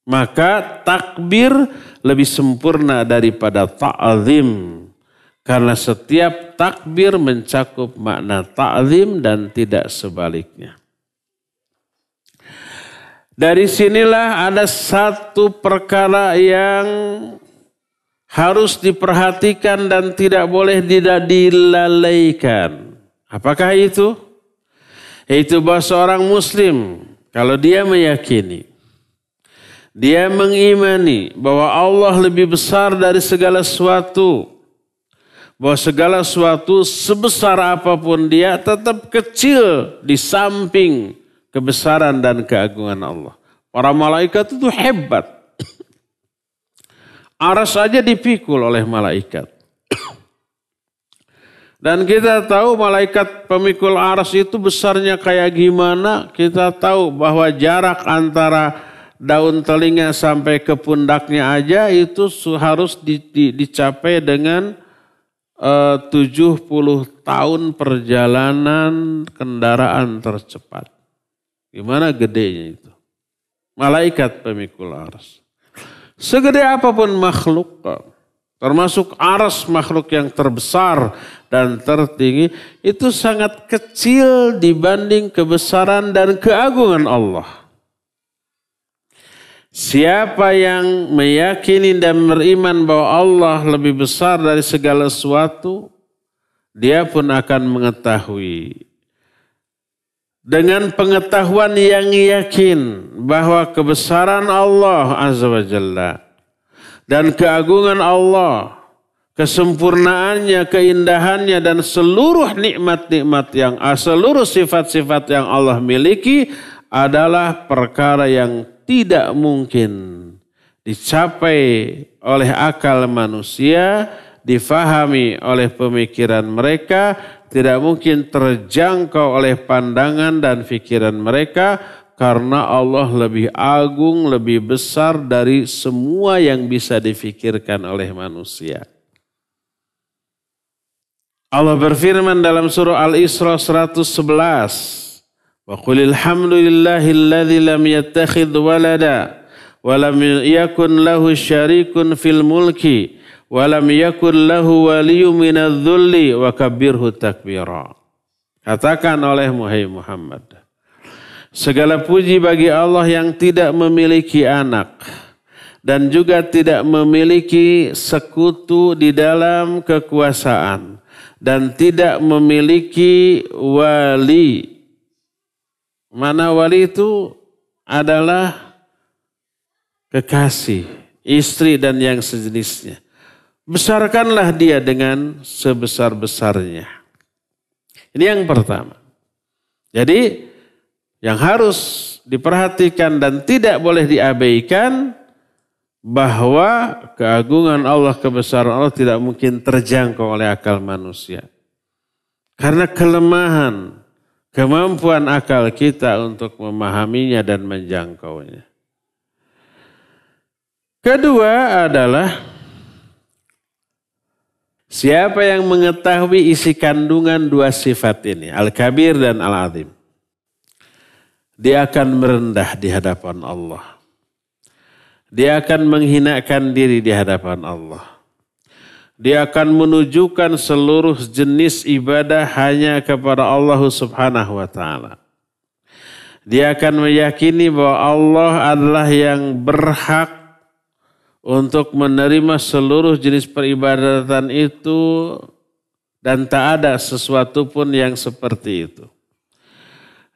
Maka takbir lebih sempurna daripada ta'zim. Karena setiap takbir mencakup makna ta'zim dan tidak sebaliknya. Dari sinilah ada satu perkara yang harus diperhatikan dan tidak boleh dilalaikan. Apakah itu? Yaitu bahwa seorang muslim kalau dia meyakini, dia mengimani bahwa Allah lebih besar dari segala sesuatu, bahwa segala sesuatu sebesar apapun dia tetap kecil di samping kebesaran dan keagungan Allah. Para malaikat itu hebat. Aras saja dipikul oleh malaikat. Dan kita tahu malaikat pemikul aras itu besarnya kayak gimana. Kita tahu bahwa jarak antara daun telinga sampai ke pundaknya aja itu harus dicapai dengan 70 tahun perjalanan kendaraan tercepat. Gimana gedenya itu? Malaikat pemikul aras. Segede apapun makhluk, termasuk aras makhluk yang terbesar dan tertinggi, itu sangat kecil dibanding kebesaran dan keagungan Allah. Siapa yang meyakini dan beriman bahwa Allah lebih besar dari segala sesuatu, dia pun akan mengetahui. Dengan pengetahuan yang yakin bahwa kebesaran Allah Azza wa Jalla dan keagungan Allah, kesempurnaannya, keindahannya dan seluruh nikmat-nikmat seluruh sifat-sifat yang Allah miliki adalah perkara yang tidak mungkin dicapai oleh akal manusia, difahami oleh pemikiran mereka, tidak mungkin terjangkau oleh pandangan dan pikiran mereka karena Allah lebih agung, lebih besar dari semua yang bisa difikirkan oleh manusia. Allah berfirman dalam surah Al-Isra 111, "Wa qulil hamdulillahilladzi lam yattakhidh walada wa lam yakun lahu syarikun fil mulki walam yakun lahu waliyyun minadh-dhulli wa kabbirhu takbira." Katakan oleh Muhammad, segala puji bagi Allah yang tidak memiliki anak dan juga tidak memiliki sekutu di dalam kekuasaan dan tidak memiliki wali. Mana wali itu adalah kekasih, istri dan yang sejenisnya. Besarkanlah dia dengan sebesar-besarnya. Ini yang pertama. Jadi yang harus diperhatikan dan tidak boleh diabaikan bahwa keagungan Allah, kebesaran Allah tidak mungkin terjangkau oleh akal manusia. Karena kelemahan, kemampuan akal kita untuk memahaminya dan menjangkaunya. Kedua adalah siapa yang mengetahui isi kandungan dua sifat ini, Al-Kabir dan Al-Azim, dia akan merendah di hadapan Allah. Dia akan menghinakan diri di hadapan Allah. Dia akan menunjukkan seluruh jenis ibadah hanya kepada Allah Subhanahu wa ta'ala. Dia akan meyakini bahwa Allah adalah yang berhak untuk menerima seluruh jenis peribadatan itu dan tak ada sesuatu pun yang seperti itu.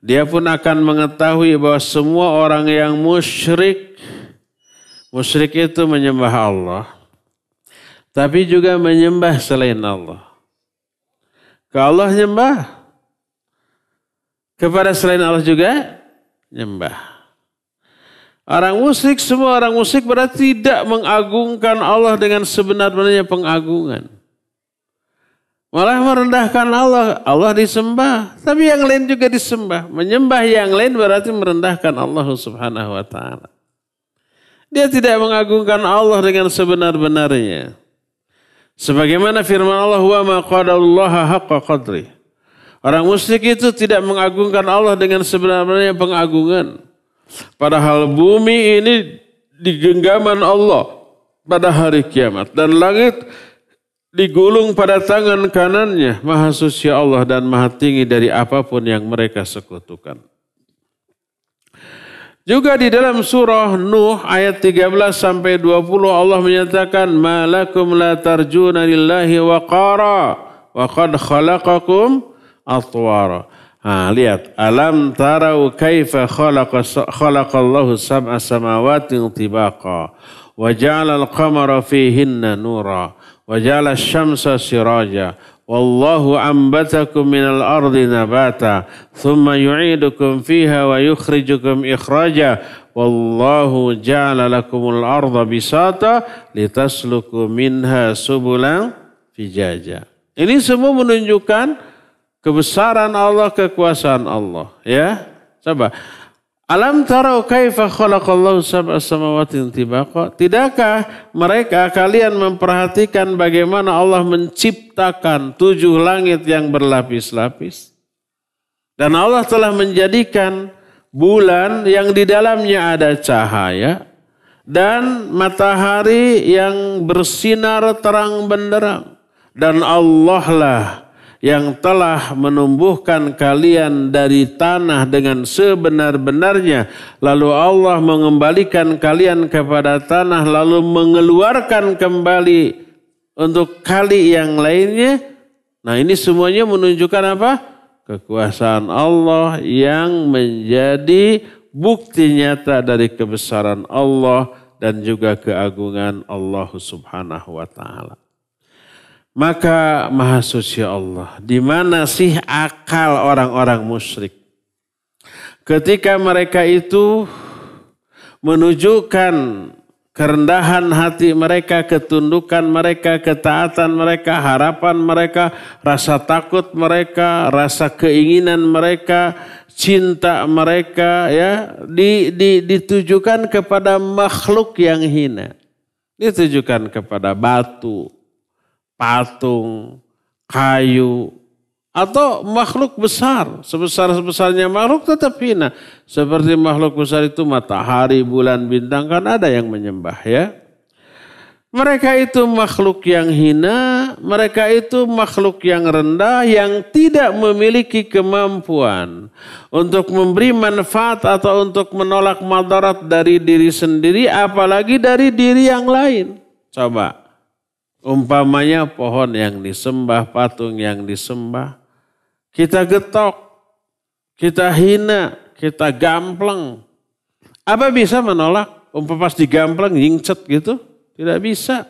Dia pun akan mengetahui bahwa semua orang yang musyrik itu menyembah Allah, tapi juga menyembah selain Allah. Ke Allah nyembah, kepada selain Allah juga nyembah. Semua orang musyrik berarti tidak mengagungkan Allah dengan sebenar-benarnya pengagungan. Malah merendahkan Allah. Allah disembah, tapi yang lain juga disembah. Menyembah yang lain berarti merendahkan Allah Subhanahu wa ta'ala. Dia tidak mengagungkan Allah dengan sebenar-benarnya. Sebagaimana firman Allah, "Wa ma qadarullaha haqqa qadri." Orang musyrik itu tidak mengagungkan Allah dengan sebenar-benarnya pengagungan. Padahal bumi ini di genggaman Allah pada hari kiamat. Dan langit digulung pada tangan kanannya. Maha suci Allah dan maha tinggi dari apapun yang mereka sekutukan. Juga di dalam surah Nuh ayat 13 sampai 20 Allah menyatakan malakum la tarjuna lillahi waqara wa qad khalaqakum atwara. Lihat, alam tarau kaifa khalaqallahu sab'a samawatin tibaqa wa ja'ala al-qamara fihinna nura wa ja'ala asy-syamsa siraja wallahu ambatakum minal ardi nabata thumma yu'idukum fiha wa yukhrijukum ikhraja wallahu ja'ala lakumul arda bisata litasluku minha subulan fijaja. Ini semua menunjukkan kebesaran Allah, kekuasaan Allah, ya. Coba. Alam tarau kaifa khalaqallahu sab'a samawatin tibaqa? Tidakkah mereka kalian memperhatikan bagaimana Allah menciptakan 7 langit yang berlapis-lapis? Dan Allah telah menjadikan bulan yang di dalamnya ada cahaya dan matahari yang bersinar terang benderang. Dan Allah lah yang telah menumbuhkan kalian dari tanah dengan sebenar-benarnya. Lalu Allah mengembalikan kalian kepada tanah lalu mengeluarkan kembali untuk kali yang lainnya. Nah, ini semuanya menunjukkan apa? Kekuasaan Allah yang menjadi bukti nyata dari kebesaran Allah dan juga keagungan Allah Subhanahu wa ta'ala. Maka Maha Suci Allah, di mana sih akal orang-orang musyrik? Ketika mereka itu menunjukkan kerendahan hati mereka, ketundukan mereka, ketaatan mereka, harapan mereka, rasa takut mereka, rasa keinginan mereka, cinta mereka, ya, ditujukan kepada makhluk yang hina. Ditujukan kepada batu, patung, kayu, atau makhluk besar. Sebesar-sebesarnya makhluk tetap hina. Seperti makhluk besar itu matahari, bulan, bintang, kan ada yang menyembah, ya. Mereka itu makhluk yang hina, mereka itu makhluk yang rendah, yang tidak memiliki kemampuan untuk memberi manfaat atau untuk menolak madarat dari diri sendiri, apalagi dari diri yang lain. Coba. Umpamanya pohon yang disembah, patung yang disembah, kita getok, kita hina, kita gampleng. Apa bisa menolak? Umpama pas digampleng, nyingcet gitu? Tidak bisa.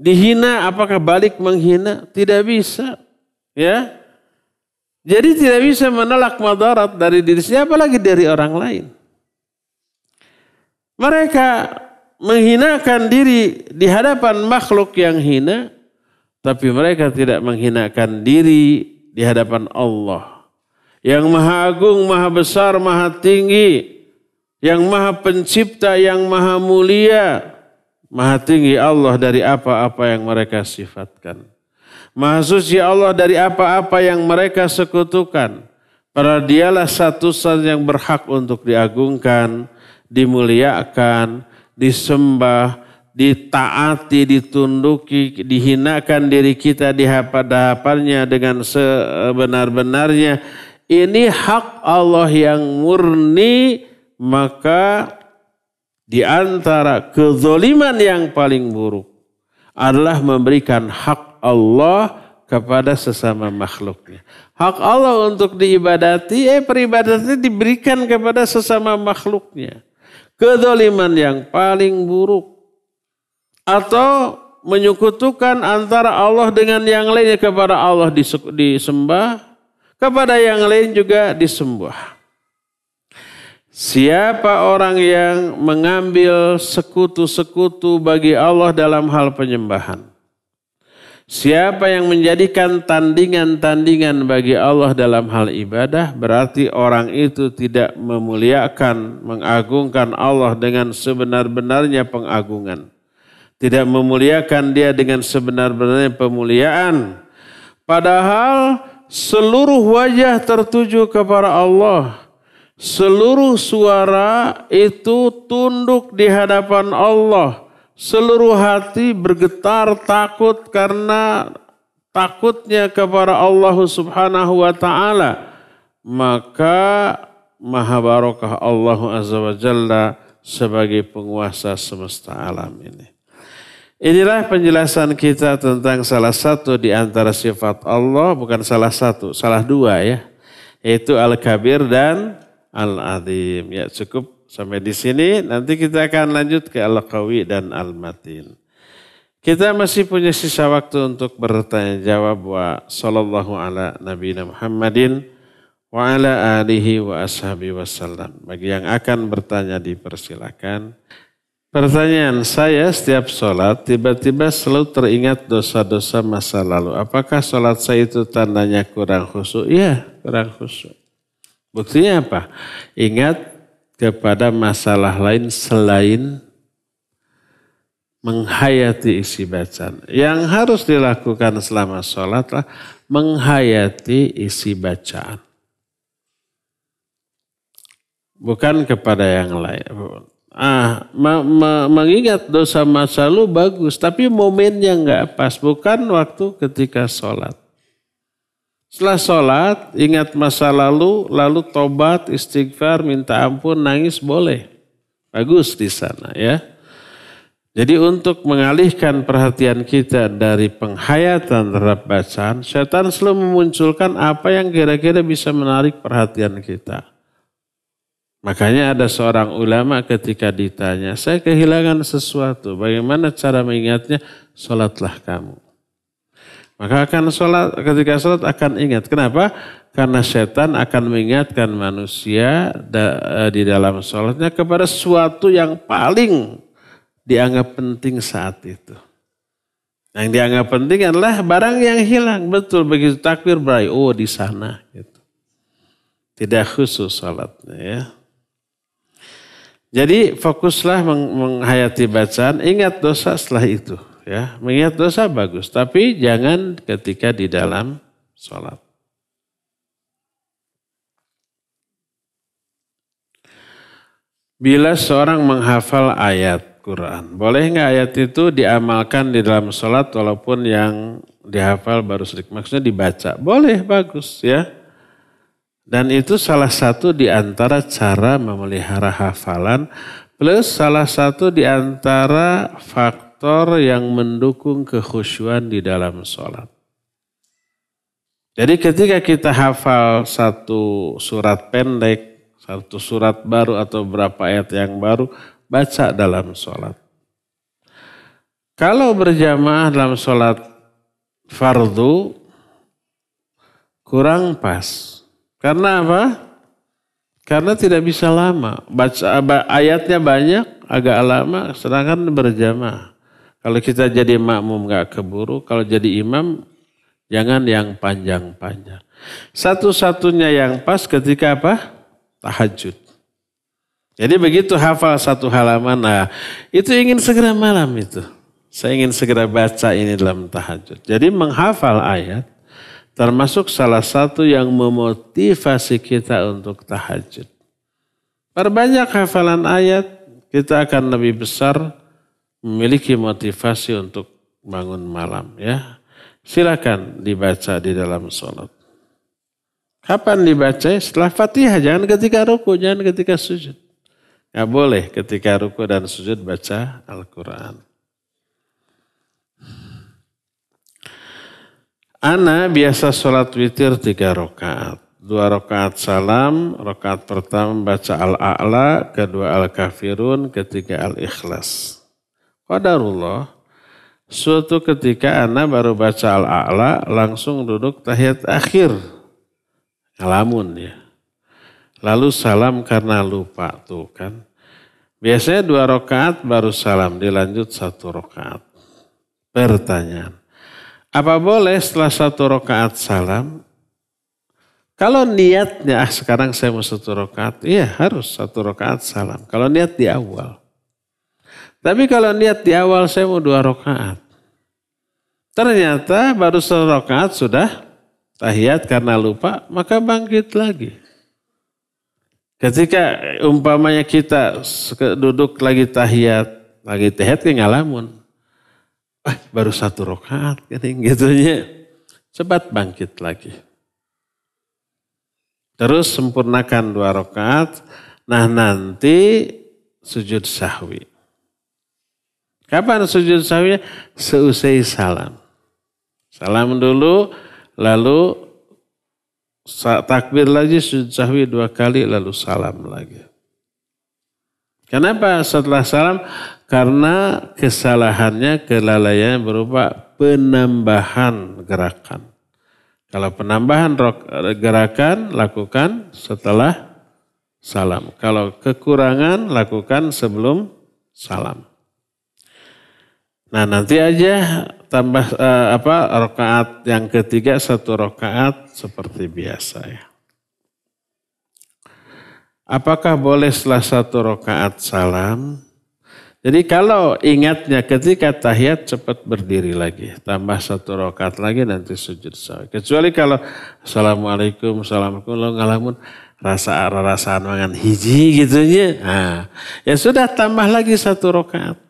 Dihina, apakah balik menghina? Tidak bisa. Ya, jadi tidak bisa menolak madarat dari diri sendiri, apalagi dari orang lain. Mereka menghinakan diri di hadapan makhluk yang hina, tapi mereka tidak menghinakan diri di hadapan Allah yang maha agung, maha besar, maha tinggi, yang maha pencipta, yang maha mulia. Maha tinggi Allah dari apa-apa yang mereka sifatkan. Maha suci Allah dari apa-apa yang mereka sekutukan. Karena dialah satu-satunya yang berhak untuk diagungkan, dimuliakan, disembah, ditaati, ditunduki, dihinakan diri kita di hadapannya dengan sebenar-benarnya. Ini hak Allah yang murni, maka di antara kezaliman yang paling buruk adalah memberikan hak Allah kepada sesama makhluknya. Hak Allah untuk diibadati, peribadatannya diberikan kepada sesama makhluknya. Kezaliman yang paling buruk. Atau menyekutukan antara Allah dengan yang lainnya, kepada Allah disembah, kepada yang lain juga disembah. Siapa orang yang mengambil sekutu-sekutu bagi Allah dalam hal penyembahan? Siapa yang menjadikan tandingan-tandingan bagi Allah dalam hal ibadah, berarti orang itu tidak memuliakan, mengagungkan Allah dengan sebenar-benarnya pengagungan. Tidak memuliakan dia dengan sebenar-benarnya pemuliaan. Padahal seluruh wajah tertuju kepada Allah. Seluruh suara itu tunduk di hadapan Allah. Seluruh hati bergetar takut karena takutnya kepada Allah Subhanahu wa ta'ala. Maka maha barokah Allah Azza wa Jalla sebagai penguasa semesta alam ini. Inilah penjelasan kita tentang salah satu di antara sifat Allah, bukan salah satu, salah dua ya. Yaitu Al-Kabir dan Al-Azim. Ya cukup sampai di sini, nanti kita akan lanjut ke Al-Qawi dan Al-Matin. Kita masih punya sisa waktu untuk bertanya jawab. Wa sallallahu ala nabiyina Muhammadin wa ala alihi wa ashabihi wasallam. Bagi yang akan bertanya dipersilakan. Pertanyaan saya, setiap sholat tiba-tiba selalu teringat dosa-dosa masa lalu. Apakah sholat saya itu tandanya kurang khusyuk? Iya, kurang khusyuk. Buktinya apa? Ingat kepada masalah lain selain menghayati isi bacaan. Yang harus dilakukan selama sholat menghayati isi bacaan. Bukan kepada yang lain. Mengingat dosa masa lalu bagus, tapi momennya nggak pas. Bukan waktu ketika sholat. Setelah sholat, ingat masa lalu, lalu tobat, istighfar, minta ampun, nangis boleh. Bagus di sana ya. Jadi untuk mengalihkan perhatian kita dari penghayatan terhadap bacaan, setan selalu memunculkan apa yang kira-kira bisa menarik perhatian kita. Makanya ada seorang ulama ketika ditanya, saya kehilangan sesuatu, bagaimana cara mengingatnya? Sholatlah kamu. Maka akan sholat, ketika sholat akan ingat. Kenapa? Karena setan akan mengingatkan manusia di dalam sholatnya kepada sesuatu yang paling dianggap penting saat itu. Yang dianggap penting adalah barang yang hilang. Betul, begitu takbir berarti, oh di sana. Gitu. Tidak khusus salatnya ya. Jadi fokuslah menghayati bacaan, ingat dosa setelah itu. Ya, mengingat dosa bagus, tapi jangan ketika di dalam salat. Bila seorang menghafal ayat Quran, boleh nggak ayat itu diamalkan di dalam sholat walaupun yang dihafal baru sedikit? Maksudnya dibaca. Boleh, bagus ya. Dan itu salah satu di antara cara memelihara hafalan. Plus salah satu di antara faktor yang mendukung kekhusyuan di dalam sholat. Jadi ketika kita hafal satu surat pendek, satu surat baru atau berapa ayat yang baru, baca dalam sholat. Kalau berjamaah dalam sholat fardu, kurang pas. Karena apa? Karena tidak bisa lama. Baca ayatnya banyak, agak lama, sedangkan berjamaah. Kalau kita jadi makmum gak keburu, kalau jadi imam jangan yang panjang-panjang. Satu-satunya yang pas ketika apa? Tahajud. Jadi begitu hafal satu halaman, nah itu ingin segera malam itu. Saya ingin segera baca ini dalam tahajud. Jadi menghafal ayat termasuk salah satu yang memotivasi kita untuk tahajud. Perbanyak hafalan ayat, kita akan lebih besar memiliki motivasi untuk bangun malam ya. Silakan dibaca di dalam sholat. Kapan dibaca? Setelah Fatihah, jangan ketika ruku, jangan ketika sujud. Nggak boleh ketika ruku dan sujud baca Al-Quran. Ana biasa sholat witir 3 rakaat. 2 rakaat salam, rakaat pertama baca Al-A'la, kedua Al-Kafirun, ketiga Al-Ikhlas. Qadarullah, suatu ketika ana baru baca Al-A'la, langsung duduk tahiyat akhir. Ngalamun ya. Lalu salam karena lupa tuh kan. Biasanya 2 rakaat baru salam, dilanjut 1 rakaat. Pertanyaan, apa boleh setelah 1 rakaat salam? Kalau niatnya, sekarang saya mau 1 rakaat, iya harus 1 rakaat salam. Kalau niat di awal. Tapi kalau niat di awal saya mau 2 rakaat. Ternyata baru 1 rakaat sudah tahiyat karena lupa, maka bangkit lagi. Ketika umpamanya kita duduk lagi tahiyat kayak ngalamun. Baru 1 rakaat gitunya. Cepat bangkit lagi. Terus sempurnakan 2 rakaat. Nah nanti sujud sahwi. Kapan sujud sahwi? Seusai salam. Salam dulu, lalu takbir lagi, sujud sahwi 2 kali, lalu salam lagi. Kenapa setelah salam? Karena kesalahannya, kelalaiannya berupa penambahan gerakan. Kalau penambahan gerakan, lakukan setelah salam. Kalau kekurangan, lakukan sebelum salam. Nah nanti aja tambah rakaat yang ketiga 1 rakaat seperti biasa ya. Apakah boleh setelah 1 rakaat salam? Jadi kalau ingatnya ketika tahiyat cepat berdiri lagi. Tambah 1 rakaat lagi nanti sujud sahwi. Kecuali kalau assalamualaikum, assalamualaikum, lo ngalamun rasa-rasaan mangan hiji gitunya. Nah, ya sudah tambah lagi 1 rakaat.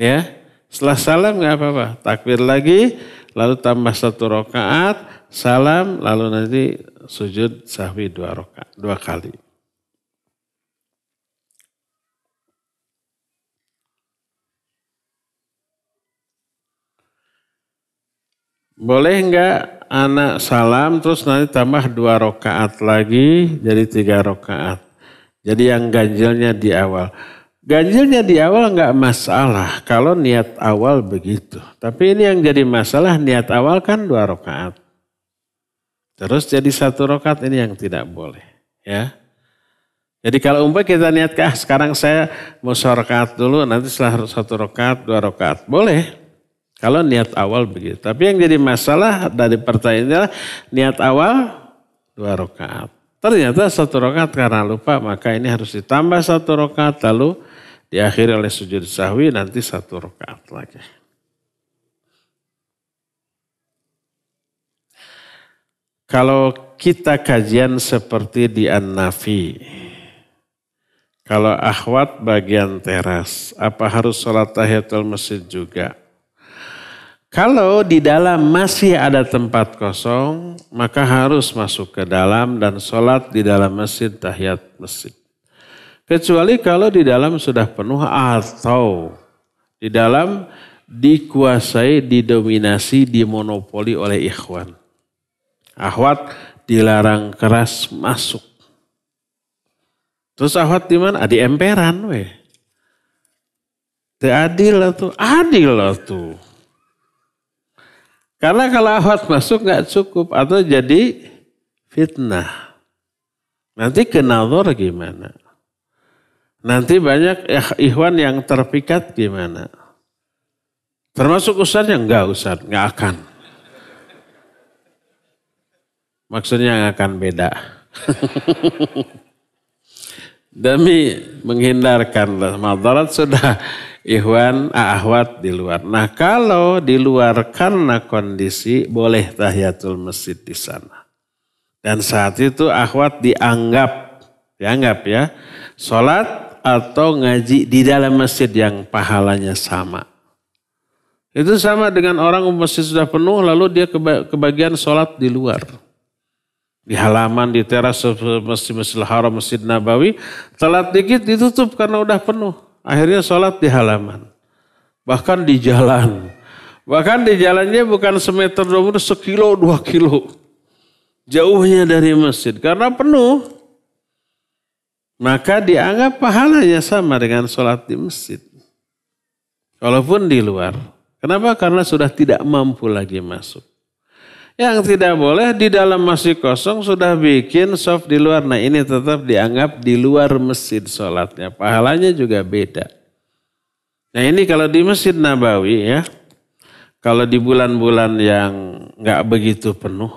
Ya. Setelah salam nggak apa-apa, takbir lagi, lalu tambah 1 rakaat, salam, lalu nanti sujud sahwi 2 rakaat, 2 kali. Boleh nggak anak salam terus nanti tambah 2 rakaat lagi jadi 3 rakaat. Jadi yang ganjilnya di awal. Ganjilnya di awal nggak masalah kalau niat awal begitu. Tapi ini yang jadi masalah niat awal kan 2 rakaat. Terus jadi 1 rakaat ini yang tidak boleh. Ya. Jadi kalau umpamanya kita niat sekarang saya mau 1 rakaat dulu nanti setelah 1 rakaat 2 rakaat. Boleh. Kalau niat awal begitu. Tapi yang jadi masalah dari pertanyaannya niat awal 2 rakaat. Ternyata 1 rakaat karena lupa maka ini harus ditambah 1 rakaat lalu diakhiri oleh sujud sahwi nanti 1 rakaat lagi. Kalau kita kajian seperti di An-Nafi, kalau akhwat bagian teras, apa harus sholat tahiyatul masjid juga? Kalau di dalam masih ada tempat kosong, maka harus masuk ke dalam dan sholat di dalam masjid, tahiyat masjid. Kecuali kalau di dalam sudah penuh atau di dalam dikuasai, didominasi, dimonopoli oleh ikhwan. Akhwat dilarang keras masuk. Terus akhwat di mana? Di emperan weh. Adil lah tuh, adil lah tuh. Karena kalau akhwat masuk nggak cukup atau jadi fitnah. Nanti kenalor gimana? Nanti banyak ikhwan yang terpikat gimana? Termasuk ustadznya enggak ustadz, nggak akan. Maksudnya nggak akan beda. Demi menghindarkan madarat sudah ikhwan akhwat di luar. Nah kalau di luar karena kondisi boleh tahiyatul masjid di sana. Dan saat itu akhwat dianggap ya, sholat atau ngaji di dalam masjid yang pahalanya sama. Itu sama dengan orang masjid sudah penuh lalu dia kebagian sholat di luar. Di halaman, di teras Masjidil Haram, Masjid Nabawi, telat dikit ditutup karena udah penuh. Akhirnya sholat di halaman. Bahkan di jalan. Bahkan di jalannya bukan semeter 2 meter, 1 kilo, 2 kilo. Jauhnya dari masjid. Karena penuh. Maka dianggap pahalanya sama dengan sholat di masjid. Walaupun di luar. Kenapa? Karena sudah tidak mampu lagi masuk. Yang tidak boleh di dalam masjid kosong sudah bikin soft di luar. Nah ini tetap dianggap di luar masjid sholatnya. Pahalanya juga beda. Nah ini kalau di Masjid Nabawi ya. Kalau di bulan-bulan yang gak begitu penuh.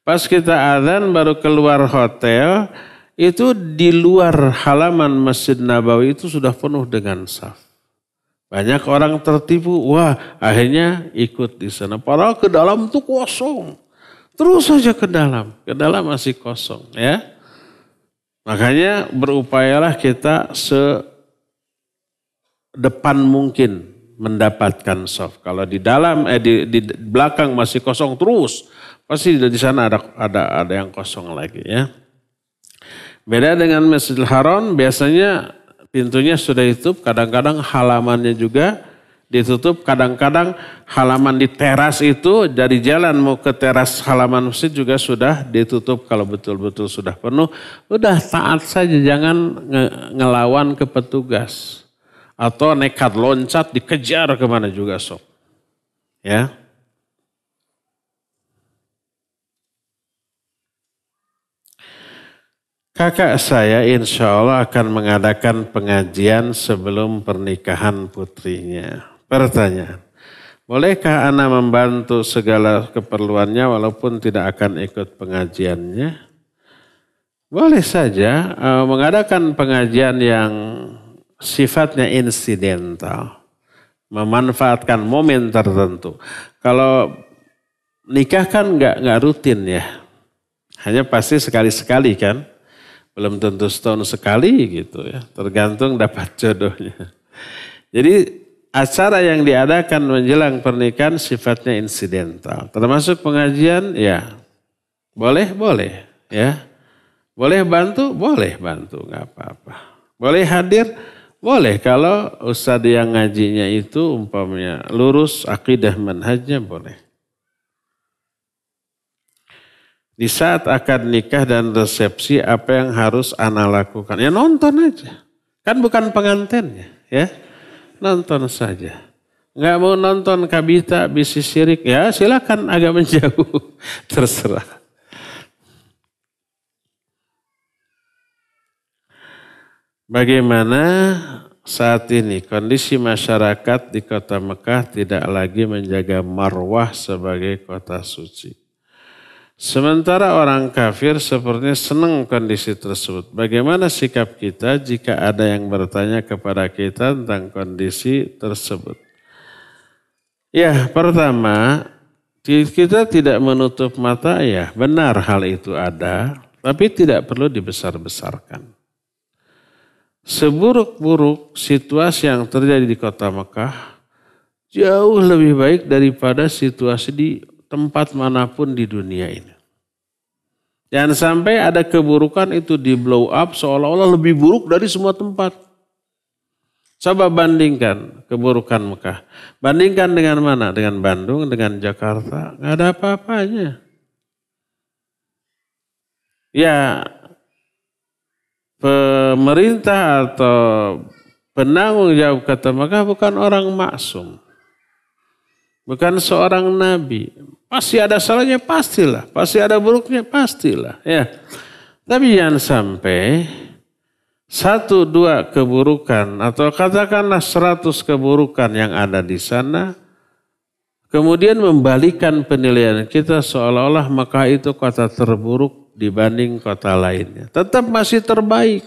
Pas kita adzan baru keluar hotel. Itu di luar halaman Masjid Nabawi itu sudah penuh dengan saf. Banyak orang tertipu, wah akhirnya ikut di sana. Padahal ke dalam itu kosong. Terus saja ke dalam masih kosong ya. Makanya berupayalah kita sedepan mungkin mendapatkan soft. Kalau di dalam, di belakang masih kosong terus, pasti di sana ada yang kosong lagi ya. Beda dengan Masjidil Haram, biasanya pintunya sudah ditutup, kadang-kadang halamannya juga ditutup, kadang-kadang halaman di teras itu dari jalan mau ke teras halaman masjid juga sudah ditutup kalau betul-betul sudah penuh. Udah taat saja, jangan ngelawan ke petugas. Atau nekat loncat dikejar kemana juga sok. Ya. Kakak saya insya Allah akan mengadakan pengajian sebelum pernikahan putrinya. Pertanyaan, bolehkah Ana membantu segala keperluannya walaupun tidak akan ikut pengajiannya? Boleh saja mengadakan pengajian yang sifatnya insidental. Memanfaatkan momen tertentu. Kalau nikah kan nggak rutin ya. Hanya pasti sekali-sekali kan. Belum tentu setahun sekali gitu ya. Tergantung dapat jodohnya. Jadi acara yang diadakan menjelang pernikahan sifatnya insidental. Termasuk pengajian, ya boleh ya. Boleh bantu, nggak apa-apa. Boleh hadir, boleh. Kalau ustadz yang ngajinya itu umpamanya lurus akidah manhajnya boleh. Di saat akad nikah dan resepsi apa yang harus Ana lakukan? Ya nonton aja. Kan bukan pengantinnya ya. Nonton saja. Nggak mau nonton kabita, bisnis syirik, ya silakan agak menjauh. Terserah. Bagaimana saat ini kondisi masyarakat di kota Mekah tidak lagi menjaga marwah sebagai kota suci. Sementara orang kafir sepertinya senang kondisi tersebut. Bagaimana sikap kita jika ada yang bertanya kepada kita tentang kondisi tersebut? Ya, pertama, kita tidak menutup mata, ya benar hal itu ada, tapi tidak perlu dibesar-besarkan. Seburuk-buruk situasi yang terjadi di kota Mekah, jauh lebih baik daripada situasi di tempat manapun di dunia ini. Jangan sampai ada keburukan itu di blow up seolah-olah lebih buruk dari semua tempat. Coba bandingkan keburukan Mekah. Bandingkan dengan mana? Dengan Bandung, dengan Jakarta. Nggak ada apa-apanya. Ya, pemerintah atau penanggung jawab kota Mekah bukan orang maksum. Bukan seorang nabi. Pasti ada salahnya, pastilah. Pasti ada buruknya, pastilah. Ya. Tapi jangan sampai 1-2 keburukan atau katakanlah 100 keburukan yang ada di sana, kemudian membalikan penilaian kita seolah-olah Mekah itu kota terburuk dibanding kota lainnya. Tetap masih terbaik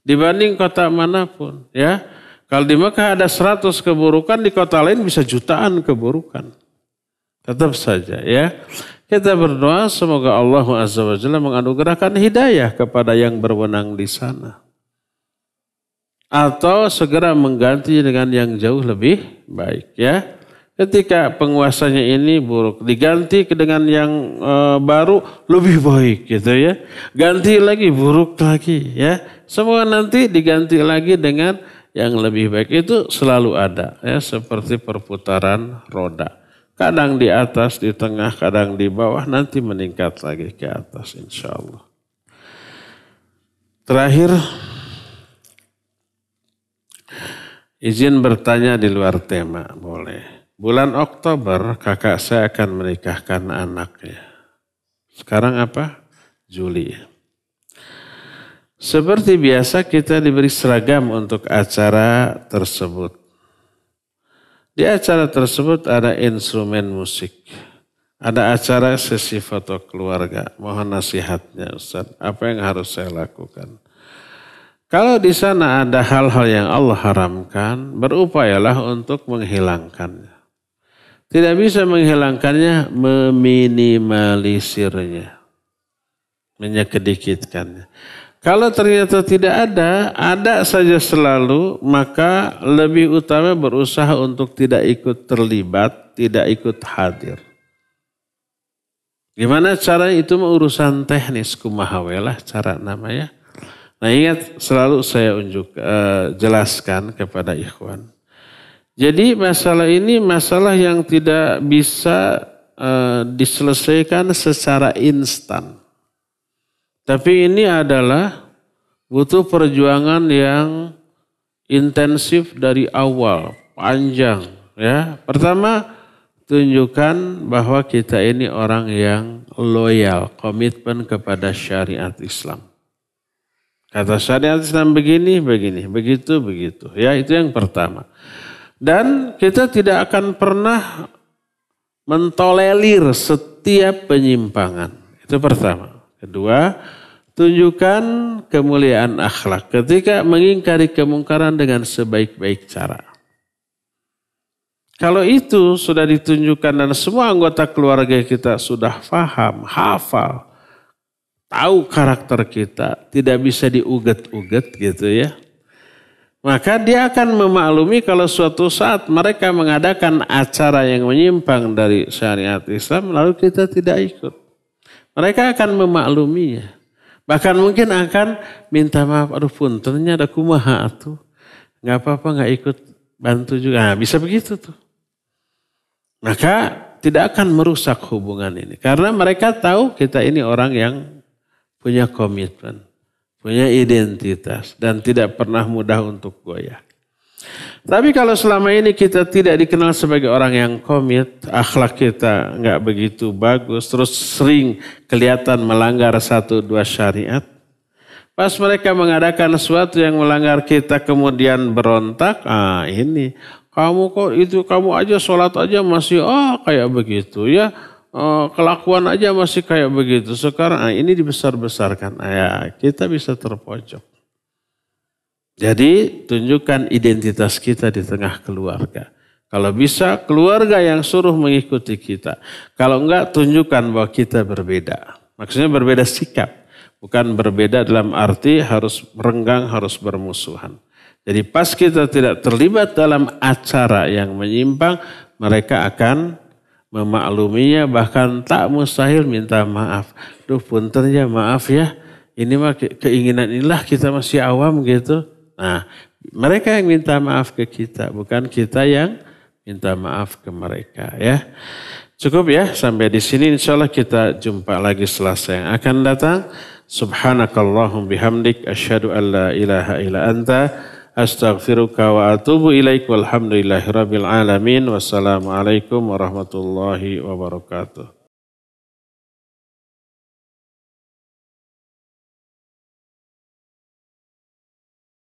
dibanding kota manapun. Ya. Kalau di Mekah ada 100 keburukan, di kota lain bisa jutaan keburukan. Tetap saja ya. Kita berdoa semoga Allah Azza wa Jalla menganugerahkan hidayah kepada yang berwenang di sana. Atau segera mengganti dengan yang jauh lebih baik ya. Ketika penguasanya ini buruk, diganti dengan yang baru lebih baik gitu ya. Ganti lagi buruk lagi ya. Semua nanti diganti lagi dengan yang lebih baik. Itu selalu ada ya, seperti perputaran roda. Kadang di atas, di tengah, kadang di bawah, nanti meningkat lagi ke atas insya Allah. Terakhir, izin bertanya di luar tema, boleh. Bulan Oktober kakak saya akan menikahkan anaknya. Sekarang apa? Juli. Seperti biasa kita diberi seragam untuk acara tersebut. Di acara tersebut ada instrumen musik. Ada acara sesi foto keluarga. Mohon nasihatnya Ustaz. Apa yang harus saya lakukan? Kalau di sana ada hal-hal yang Allah haramkan, berupayalah untuk menghilangkannya. Tidak bisa menghilangkannya, meminimalisirnya. Menyekedikitkannya. Kalau ternyata tidak ada saja selalu, maka lebih utama berusaha untuk tidak ikut terlibat, tidak ikut hadir. Gimana cara itu urusan teknis kumaha we lah cara namanya. Nah ingat selalu saya jelaskan kepada ikhwan. Jadi masalah ini masalah yang tidak bisa diselesaikan secara instan. Tapi ini adalah butuh perjuangan yang intensif dari awal, panjang. Ya, pertama tunjukkan bahwa kita ini orang yang loyal, komitmen kepada syariat Islam. Kata syariat Islam begini, begitu. Ya, itu yang pertama. Dan kita tidak akan pernah mentolerir setiap penyimpangan. Itu pertama. Kedua, tunjukkan kemuliaan akhlak ketika mengingkari kemungkaran dengan sebaik-baik cara. Kalau itu sudah ditunjukkan dan semua anggota keluarga kita sudah paham, hafal, tahu karakter kita, tidak bisa diuget-uget gitu ya. Maka dia akan memaklumi kalau suatu saat mereka mengadakan acara yang menyimpang dari syariat Islam lalu kita tidak ikut. Mereka akan memakluminya. Bahkan mungkin akan minta maaf, aduh puntennya ada kumaha tuh. Gak apa-apa gak ikut bantu juga. Nah, bisa begitu tuh. Maka tidak akan merusak hubungan ini. Karena mereka tahu kita ini orang yang punya komitmen, punya identitas dan tidak pernah mudah untuk goyah. Tapi kalau selama ini kita tidak dikenal sebagai orang yang komit, akhlak kita nggak begitu bagus, terus sering kelihatan melanggar 1-2 syariat. Pas mereka mengadakan sesuatu yang melanggar kita kemudian berontak, ini kamu kok itu kamu aja sholat aja masih kayak begitu ya. Kelakuan aja masih kayak begitu. Sekarang ini dibesar-besarkan. Ya, kita bisa terpojok. Jadi tunjukkan identitas kita di tengah keluarga. Kalau bisa keluarga yang suruh mengikuti kita. Kalau enggak tunjukkan bahwa kita berbeda. Maksudnya berbeda sikap. Bukan berbeda dalam arti harus renggang, harus bermusuhan. Jadi pas kita tidak terlibat dalam acara yang menyimpang, mereka akan memakluminya, bahkan tak mustahil minta maaf. Duh punten ya maaf ya, ini mah keinginan inilah kita masih awam gitu. Nah mereka yang minta maaf ke kita, bukan kita yang minta maaf ke mereka ya. Cukup ya sampai di sini, insya Allah kita jumpa lagi Selasa yang akan datang. Subhanakallahum bihamdik asyhadu an la ilaha illa anta astaghfiruka wa atubu ilaik walhamdulillahi rabbil alamin. Wassalamualaikum warahmatullahi wabarakatuh.